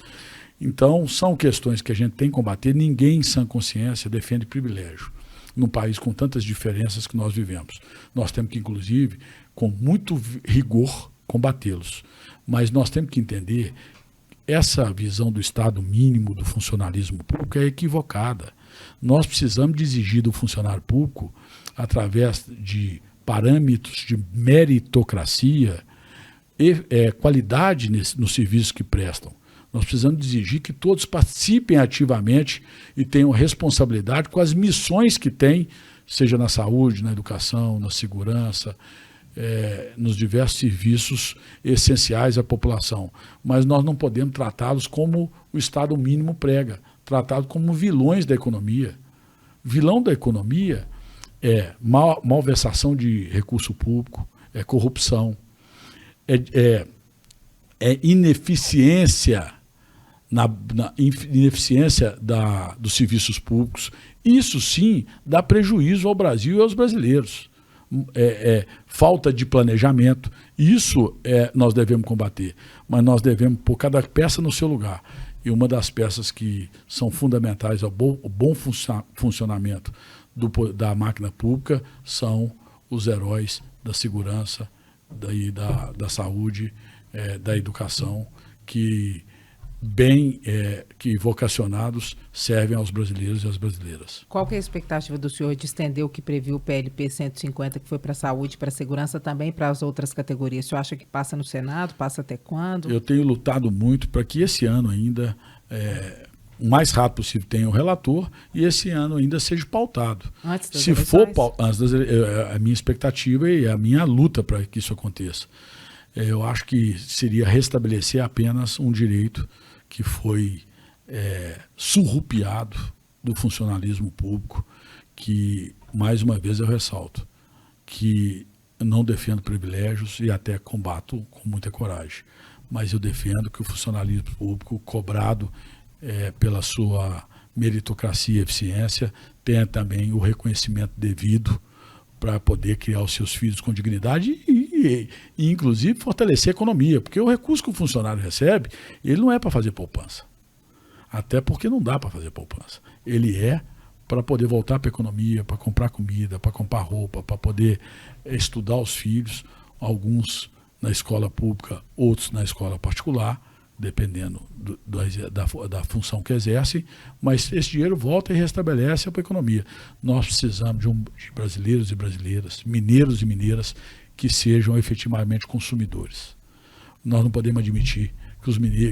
Então, são questões que a gente tem que combater. Ninguém em sã consciência defende privilégio num país com tantas diferenças que nós vivemos. Nós temos que, inclusive, com muito rigor, combatê-los. Mas nós temos que entender essa visão do Estado mínimo do funcionalismo público é equivocada. Nós precisamos de exigir do funcionário público, através de parâmetros de meritocracia e qualidade nos serviços que prestam. Nós precisamos de exigir que todos participem ativamente e tenham responsabilidade com as missões que têm, seja na saúde, na educação, na segurança, nos diversos serviços essenciais à população. Mas nós não podemos tratá-los como o Estado mínimo prega, tratá-los como vilões da economia. Vilão da economia é malversação de recurso público, é corrupção, é ineficiência ineficiência dos serviços públicos, Isso sim dá prejuízo ao Brasil e aos brasileiros. Falta de planejamento. Isso nós devemos combater, mas nós devemos pôr cada peça no seu lugar. E uma das peças que são fundamentais ao bom funcionamento da máquina pública são os heróis da segurança, da saúde, da educação, que que vocacionados servem aos brasileiros e às brasileiras. Qual que é a expectativa do senhor de estender o que previu o PLP 150, que foi para a saúde, para a segurança, também para as outras categorias? O senhor acha que passa no Senado? Passa até quando? Eu tenho lutado muito para que esse ano ainda, o mais rápido possível, tenha o relator e esse ano ainda seja pautado. Antes das Se eleições? for a minha expectativa e a minha luta para que isso aconteça. Eu acho que seria restabelecer apenas um direito que foi surrupiado do funcionalismo público, que, mais uma vez, eu ressalto, que eu não defendo privilégios e até combato com muita coragem, mas eu defendo que o funcionalismo público, cobrado pela sua meritocracia e eficiência, tenha também o reconhecimento devido para poder criar os seus filhos com dignidade e, inclusive, fortalecer a economia, porque o recurso que o funcionário recebe, ele não é para fazer poupança. Até porque não dá para fazer poupança. Ele é para poder voltar para a economia, para comprar comida, para comprar roupa, para poder estudar os filhos, alguns na escola pública, outros na escola particular, dependendo da função que exercem, mas esse dinheiro volta e restabelece para a economia. Nós precisamos de brasileiros e brasileiras, mineiros e mineiras, que sejam efetivamente consumidores. Nós não podemos admitir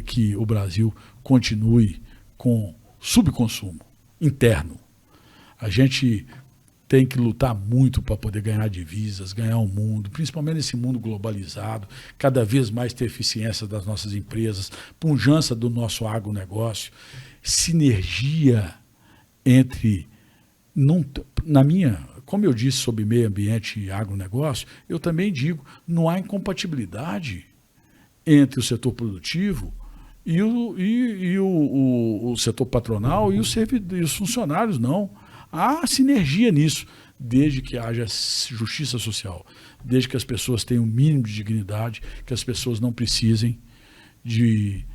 que o Brasil continue com subconsumo interno. A gente tem que lutar muito para poder ganhar divisas, ganhar o mundo, principalmente nesse mundo globalizado, cada vez mais ter eficiência das nossas empresas, pujança do nosso agronegócio, sinergia entre... Como eu disse sobre meio ambiente e agronegócio, eu também digo, não há incompatibilidade entre o setor produtivo e o setor patronal e os funcionários, não. Há sinergia nisso, desde que haja justiça social, desde que as pessoas tenham o mínimo de dignidade, que as pessoas não precisem de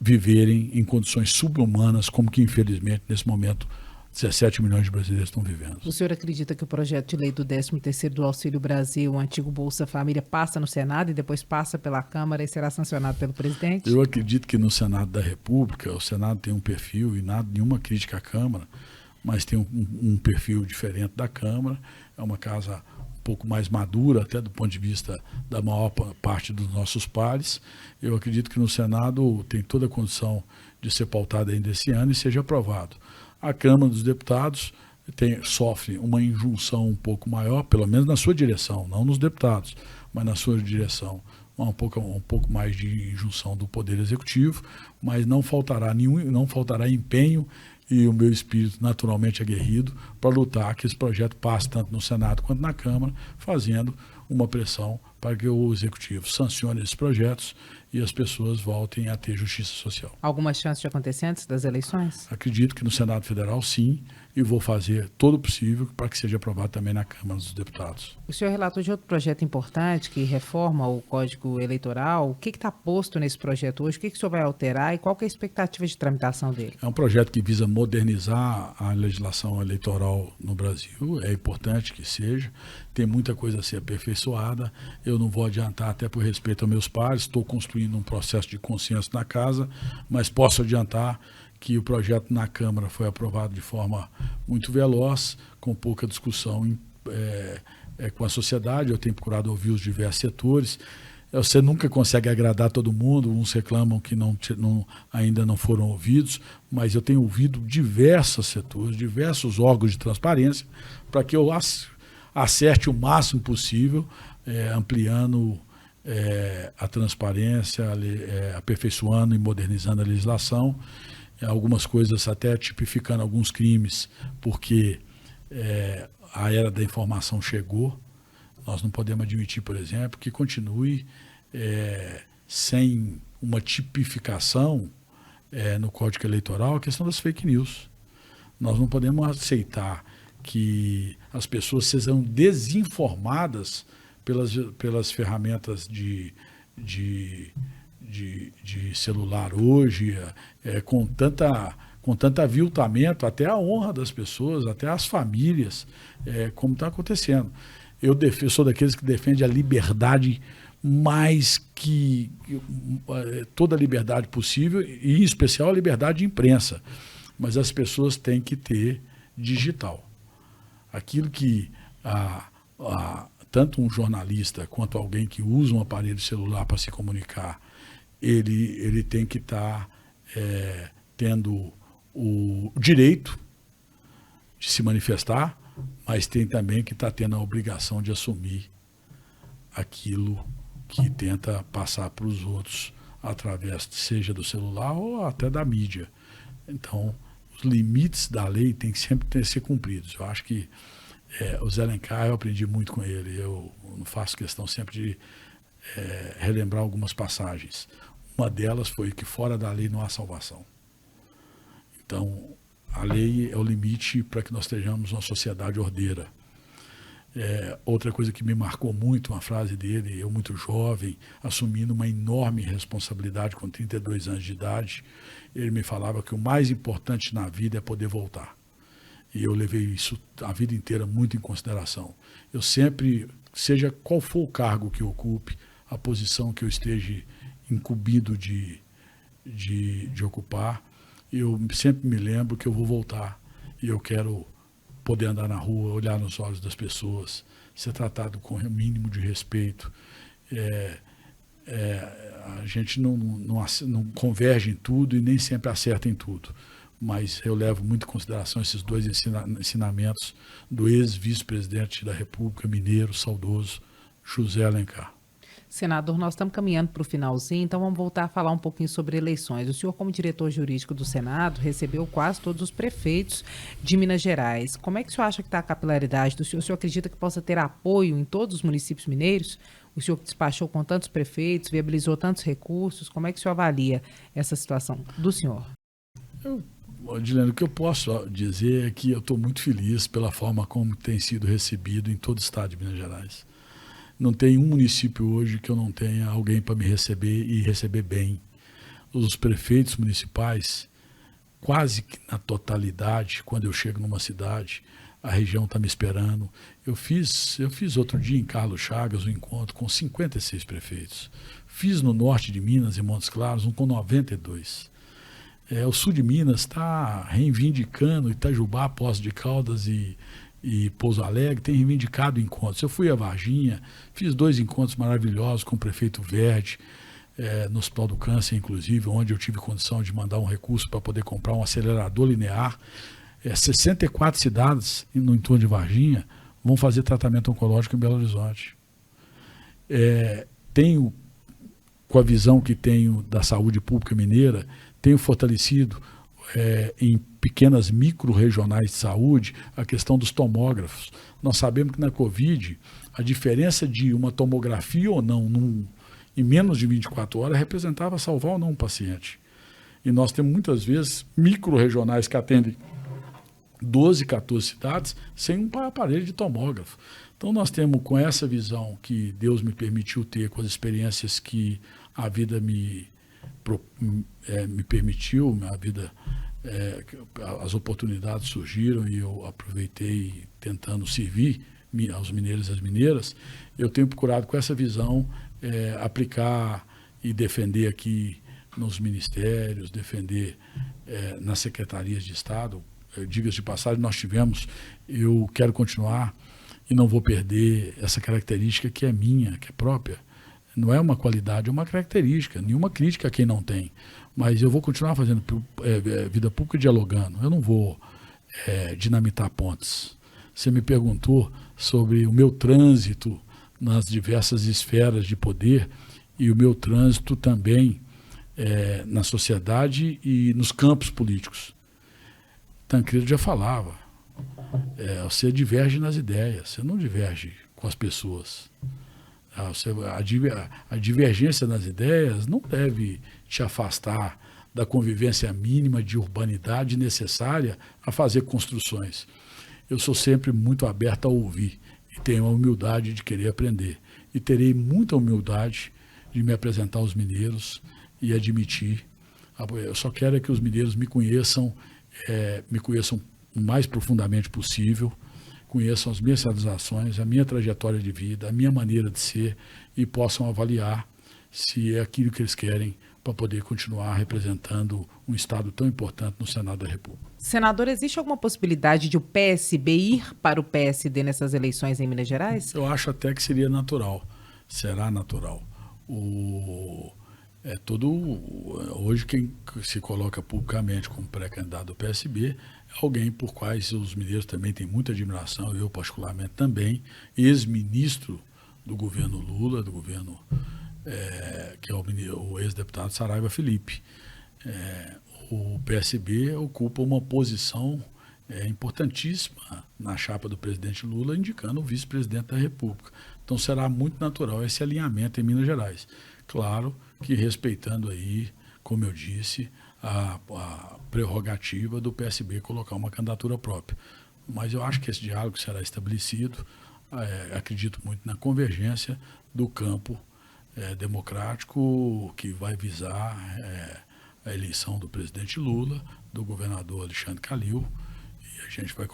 viverem em condições subhumanas, como que, infelizmente, nesse momento, 17 milhões de brasileiros estão vivendo. O senhor acredita que o projeto de lei do 13º do Auxílio Brasil, o antigo Bolsa Família, passa no Senado e depois passa pela Câmara e será sancionado pelo presidente? Eu acredito que no Senado da República, o Senado tem um perfil, e nenhuma crítica à Câmara, mas tem um perfil diferente da Câmara, é uma casa um pouco mais madura, até do ponto de vista da maior parte dos nossos pares. Eu acredito que no Senado tem toda a condição de ser pautada ainda esse ano e seja aprovado. A Câmara dos Deputados sofre uma injunção um pouco maior, pelo menos na sua direção, não nos deputados, mas na sua direção, um pouco mais de injunção do Poder Executivo, mas não faltará empenho e o meu espírito naturalmente aguerrido para lutar que esse projeto passe tanto no Senado quanto na Câmara, fazendo uma pressão para que o Executivo sancione esses projetos e as pessoas voltem a ter justiça social. Alguma chance de acontecer antes das eleições? Acredito que no Senado Federal, sim, e vou fazer todo o possível para que seja aprovado também na Câmara dos Deputados. O senhor relatou de outro projeto importante que reforma o Código Eleitoral. O que está posto nesse projeto hoje? O que o senhor vai alterar e qual que é a expectativa de tramitação dele? É um projeto que visa modernizar a legislação eleitoral no Brasil. É importante que seja. Tem muita coisa a ser aperfeiçoada. Eu não vou adiantar, até por respeito aos meus pares. Estou construindo um processo de consenso na casa, mas posso adiantar que o projeto na Câmara foi aprovado de forma muito veloz, com pouca discussão com a sociedade. Eu tenho procurado ouvir os diversos setores. Você nunca consegue agradar todo mundo, uns reclamam que ainda não foram ouvidos, mas eu tenho ouvido diversos setores, diversos órgãos de transparência, para que eu acerte o máximo possível, ampliando a transparência, aperfeiçoando e modernizando a legislação, algumas coisas até tipificando alguns crimes, porque a era da informação chegou. Nós não podemos admitir, por exemplo, que continue sem uma tipificação no Código Eleitoral a questão das fake news. Nós não podemos aceitar que as pessoas sejam desinformadas pelas ferramentas de celular hoje, com tanto aviltamento, até a honra das pessoas, até as famílias, como está acontecendo. Eu sou daqueles que defende a liberdade mais que toda a liberdade possível, e em especial a liberdade de imprensa. Mas as pessoas têm que ter digital. Aquilo que tanto um jornalista quanto alguém que usa um aparelho celular para se comunicar, ele tem que estar tendo o direito de se manifestar, mas tem também que estar tendo a obrigação de assumir aquilo que tenta passar para os outros através, seja do celular ou até da mídia. Então, os limites da lei têm que sempre ter que ser cumpridos. Eu acho que o Zé Alencar, eu aprendi muito com ele. Eu não faço questão sempre de relembrar algumas passagens. Uma delas foi que fora da lei não há salvação. Então, a lei é o limite para que nós tenhamos uma sociedade ordeira. Outra coisa que me marcou muito, uma frase dele, eu muito jovem, assumindo uma enorme responsabilidade com 32 anos de idade, ele me falava que o mais importante na vida é poder voltar. E eu levei isso a vida inteira muito em consideração. Eu sempre, seja qual for o cargo que eu ocupe, a posição que eu esteja incumbido de ocupar, eu sempre me lembro que eu vou voltar e eu quero poder andar na rua, olhar nos olhos das pessoas, ser tratado com o mínimo de respeito. A gente não converge em tudo e nem sempre acerta em tudo, mas eu levo muito em consideração esses dois ensinamentos do ex-vice-presidente da República mineiro, saudoso, José Alencar. Senador, nós estamos caminhando para o finalzinho, então vamos voltar a falar um pouquinho sobre eleições. O senhor, como diretor jurídico do Senado, recebeu quase todos os prefeitos de Minas Gerais. Como é que o senhor acha que está a capilaridade do senhor? O senhor acredita que possa ter apoio em todos os municípios mineiros? O senhor que despachou com tantos prefeitos, viabilizou tantos recursos, como é que o senhor avalia essa situação do senhor? Odilene, o que eu posso dizer é que eu estou muito feliz pela forma como tem sido recebido em todo o estado de Minas Gerais. Não tem um município hoje que eu não tenha alguém para me receber e receber bem. Os prefeitos municipais, quase que na totalidade, quando eu chego numa cidade, a região está me esperando. Eu fiz outro dia em Carlos Chagas um encontro com 56 prefeitos. Fiz no norte de Minas, em Montes Claros, um com 92. O sul de Minas está reivindicando Itajubá, Poços de Caldas e Pouso Alegre, tem reivindicado encontros. Eu fui a Varginha, fiz 2 encontros maravilhosos com o prefeito Verde, no Hospital do Câncer, inclusive, onde eu tive condição de mandar um recurso para poder comprar um acelerador linear. 64 cidades no entorno de Varginha vão fazer tratamento oncológico em Belo Horizonte. Com a visão que tenho da saúde pública mineira, tenho fortalecido em pequenas micro-regionais de saúde, a questão dos tomógrafos. Nós sabemos que na Covid, a diferença de uma tomografia ou não em menos de 24 horas representava salvar ou não um paciente. E nós temos muitas vezes micro-regionais que atendem 12, 14 cidades sem um aparelho de tomógrafo. Então nós temos, com essa visão que Deus me permitiu ter, com as experiências que a vida me permitiu, a vida, as oportunidades surgiram e eu aproveitei tentando servir aos mineiros e às mineiras. Eu tenho procurado, com essa visão, aplicar e defender aqui nos ministérios, defender nas secretarias de Estado. Diga-se de passagem, nós tivemos, eu quero continuar e não vou perder essa característica que é minha, que é própria. Não é uma qualidade, é uma característica. Nenhuma crítica a quem não tem. Mas eu vou continuar fazendo vida pública dialogando. Eu não vou dinamitar pontes. Você me perguntou sobre o meu trânsito nas diversas esferas de poder e o meu trânsito também na sociedade e nos campos políticos. Tancredo já falava. Você diverge nas ideias, você não diverge com as pessoas. A divergência nas ideias não deve te afastar da convivência mínima de urbanidade necessária a fazer construções. Eu sou sempre muito aberto a ouvir e tenho a humildade de querer aprender. E terei muita humildade de me apresentar aos mineiros e admitir. Eu só quero que os mineiros me conheçam o mais profundamente possível, conheçam as minhas realizações, a minha trajetória de vida, a minha maneira de ser e possam avaliar se é aquilo que eles querem para poder continuar representando um estado tão importante no Senado da República. Senador, existe alguma possibilidade de o PSB ir para o PSD nessas eleições em Minas Gerais? Eu acho até que seria natural, será natural. Hoje quem se coloca publicamente como pré-candidato do PSB é alguém por quais os mineiros também têm muita admiração, eu particularmente também, ex-ministro do governo Lula, do governo que é o ex-deputado Saraiva Felipe. O PSB ocupa uma posição importantíssima na chapa do presidente Lula, indicando o vice-presidente da República. Então será muito natural esse alinhamento em Minas Gerais. Claro que respeitando aí, como eu disse, a prerrogativa do PSB colocar uma candidatura própria. Mas eu acho que esse diálogo será estabelecido, acredito muito na convergência do campo democrático que vai visar a eleição do presidente Lula, do governador Alexandre Calil, e a gente vai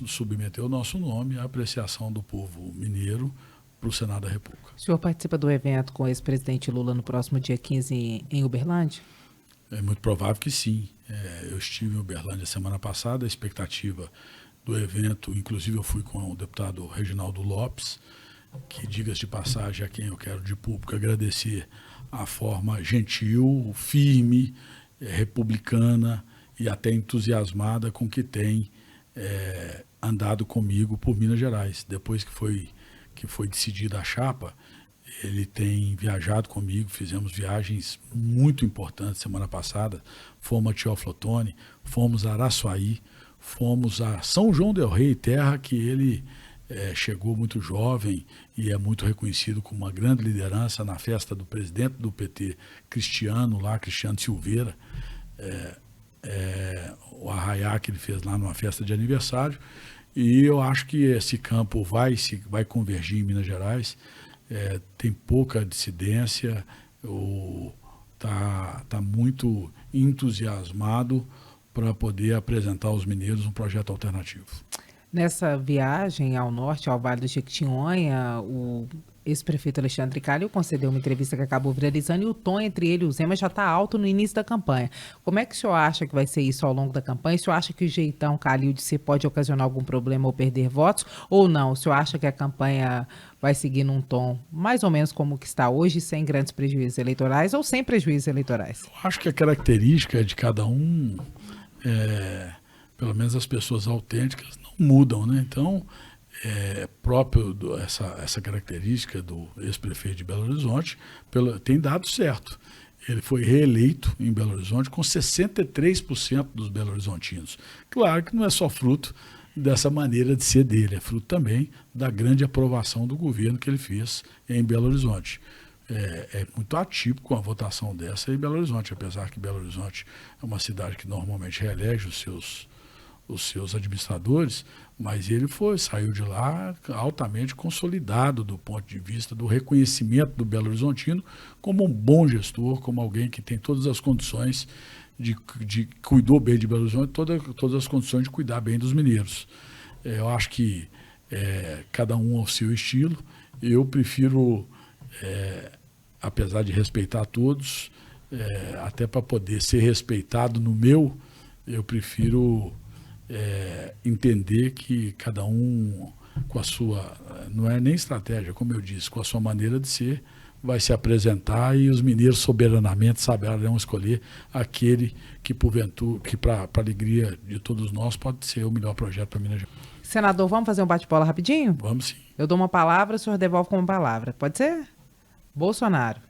submeter o nosso nome à apreciação do povo mineiro para o Senado da República. O senhor participa do evento com o ex-presidente Lula no próximo dia 15 em Uberlândia? É muito provável que sim. Eu estive em Uberlândia semana passada, a expectativa do evento, inclusive eu fui com o deputado Reginaldo Lopes, que, diga-se de passagem, a quem eu quero de público agradecer a forma gentil, firme, republicana e até entusiasmada com que tem andado comigo por Minas Gerais. Depois que foi decidida a chapa, ele tem viajado comigo, fizemos viagens muito importantes semana passada, fomos a Teófilo, fomos a Araçuaí, fomos a São João del Rei, terra que ele chegou muito jovem e é muito reconhecido como uma grande liderança na festa do presidente do PT, Cristiano Silveira, o arraiá que ele fez lá numa festa de aniversário. E eu acho que esse campo vai convergir em Minas Gerais, tem pouca dissidência, está muito entusiasmado para poder apresentar aos mineiros um projeto alternativo. Nessa viagem ao norte, ao Vale do Jequitinhonha, o ex-prefeito Alexandre Calil concedeu uma entrevista que acabou viralizando e o tom entre ele e o Zema já está alto no início da campanha. Como é que o senhor acha que vai ser isso ao longo da campanha? O senhor acha que o jeitão Calil de ser pode ocasionar algum problema ou perder votos? Ou não? O senhor acha que a campanha vai seguir num tom mais ou menos como que está hoje, sem grandes prejuízos eleitorais ou sem prejuízos eleitorais? Eu acho que a característica de cada um, pelo menos as pessoas autênticas, não mudam, né? Então, próprio essa característica do ex-prefeito de Belo Horizonte tem dado certo. Ele foi reeleito em Belo Horizonte com 63% dos belo-horizontinos. Claro que não é só fruto dessa maneira de ser dele, é fruto também da grande aprovação do governo que ele fez em Belo Horizonte. É muito atípico uma votação dessa em Belo Horizonte, apesar que Belo Horizonte é uma cidade que normalmente reelege os seus administradores, mas ele saiu de lá altamente consolidado do ponto de vista do reconhecimento do Belo Horizontino como um bom gestor, como alguém que tem todas as condições cuidou bem de Belo Horizonte, todas as condições de cuidar bem dos mineiros. Eu acho que cada um ao seu estilo. Eu prefiro, apesar de respeitar todos, até para poder ser respeitado eu prefiro entender que cada um com a sua, não é nem estratégia, como eu disse, com a sua maneira de ser, vai se apresentar e os mineiros soberanamente saberão escolher aquele que porventura, que para a alegria de todos nós pode ser o melhor projeto para Minas Gerais. Senador, vamos fazer um bate-bola rapidinho? Vamos sim. Eu dou uma palavra, o senhor devolve com uma palavra. Pode ser? Bolsonaro.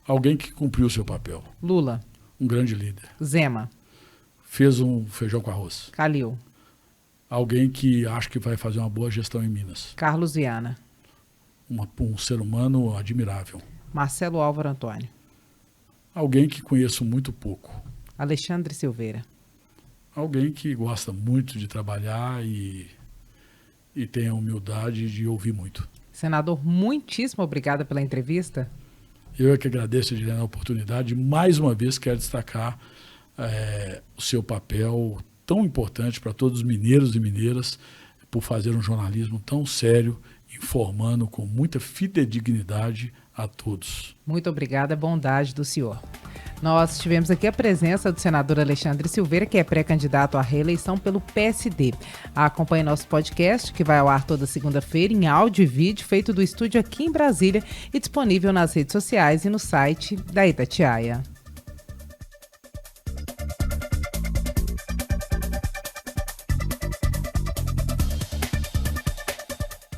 Alguém que cumpriu o seu papel. Lula. Um grande líder. Zema. Fez um feijão com arroz. Calil. Alguém que acha que vai fazer uma boa gestão em Minas. Carlos Viana. Um ser humano admirável. Marcelo Álvaro Antônio. Alguém que conheço muito pouco, Alexandre Silveira. Alguém que gosta muito de trabalhar e tem a humildade de ouvir muito. Senador, muitíssimo obrigada pela entrevista. Eu é que agradeço, Edilene, a oportunidade. Mais uma vez, quero destacar o seu papel tão importante para todos os mineiros e mineiras por fazer um jornalismo tão sério, informando com muita fidedignidade a todos. Muito obrigada, bondade do senhor. Nós tivemos aqui a presença do senador Alexandre Silveira, que é pré-candidato à reeleição pelo PSD. Acompanhe nosso podcast, que vai ao ar toda segunda-feira, em áudio e vídeo, feito do estúdio aqui em Brasília e disponível nas redes sociais e no site da Itatiaia.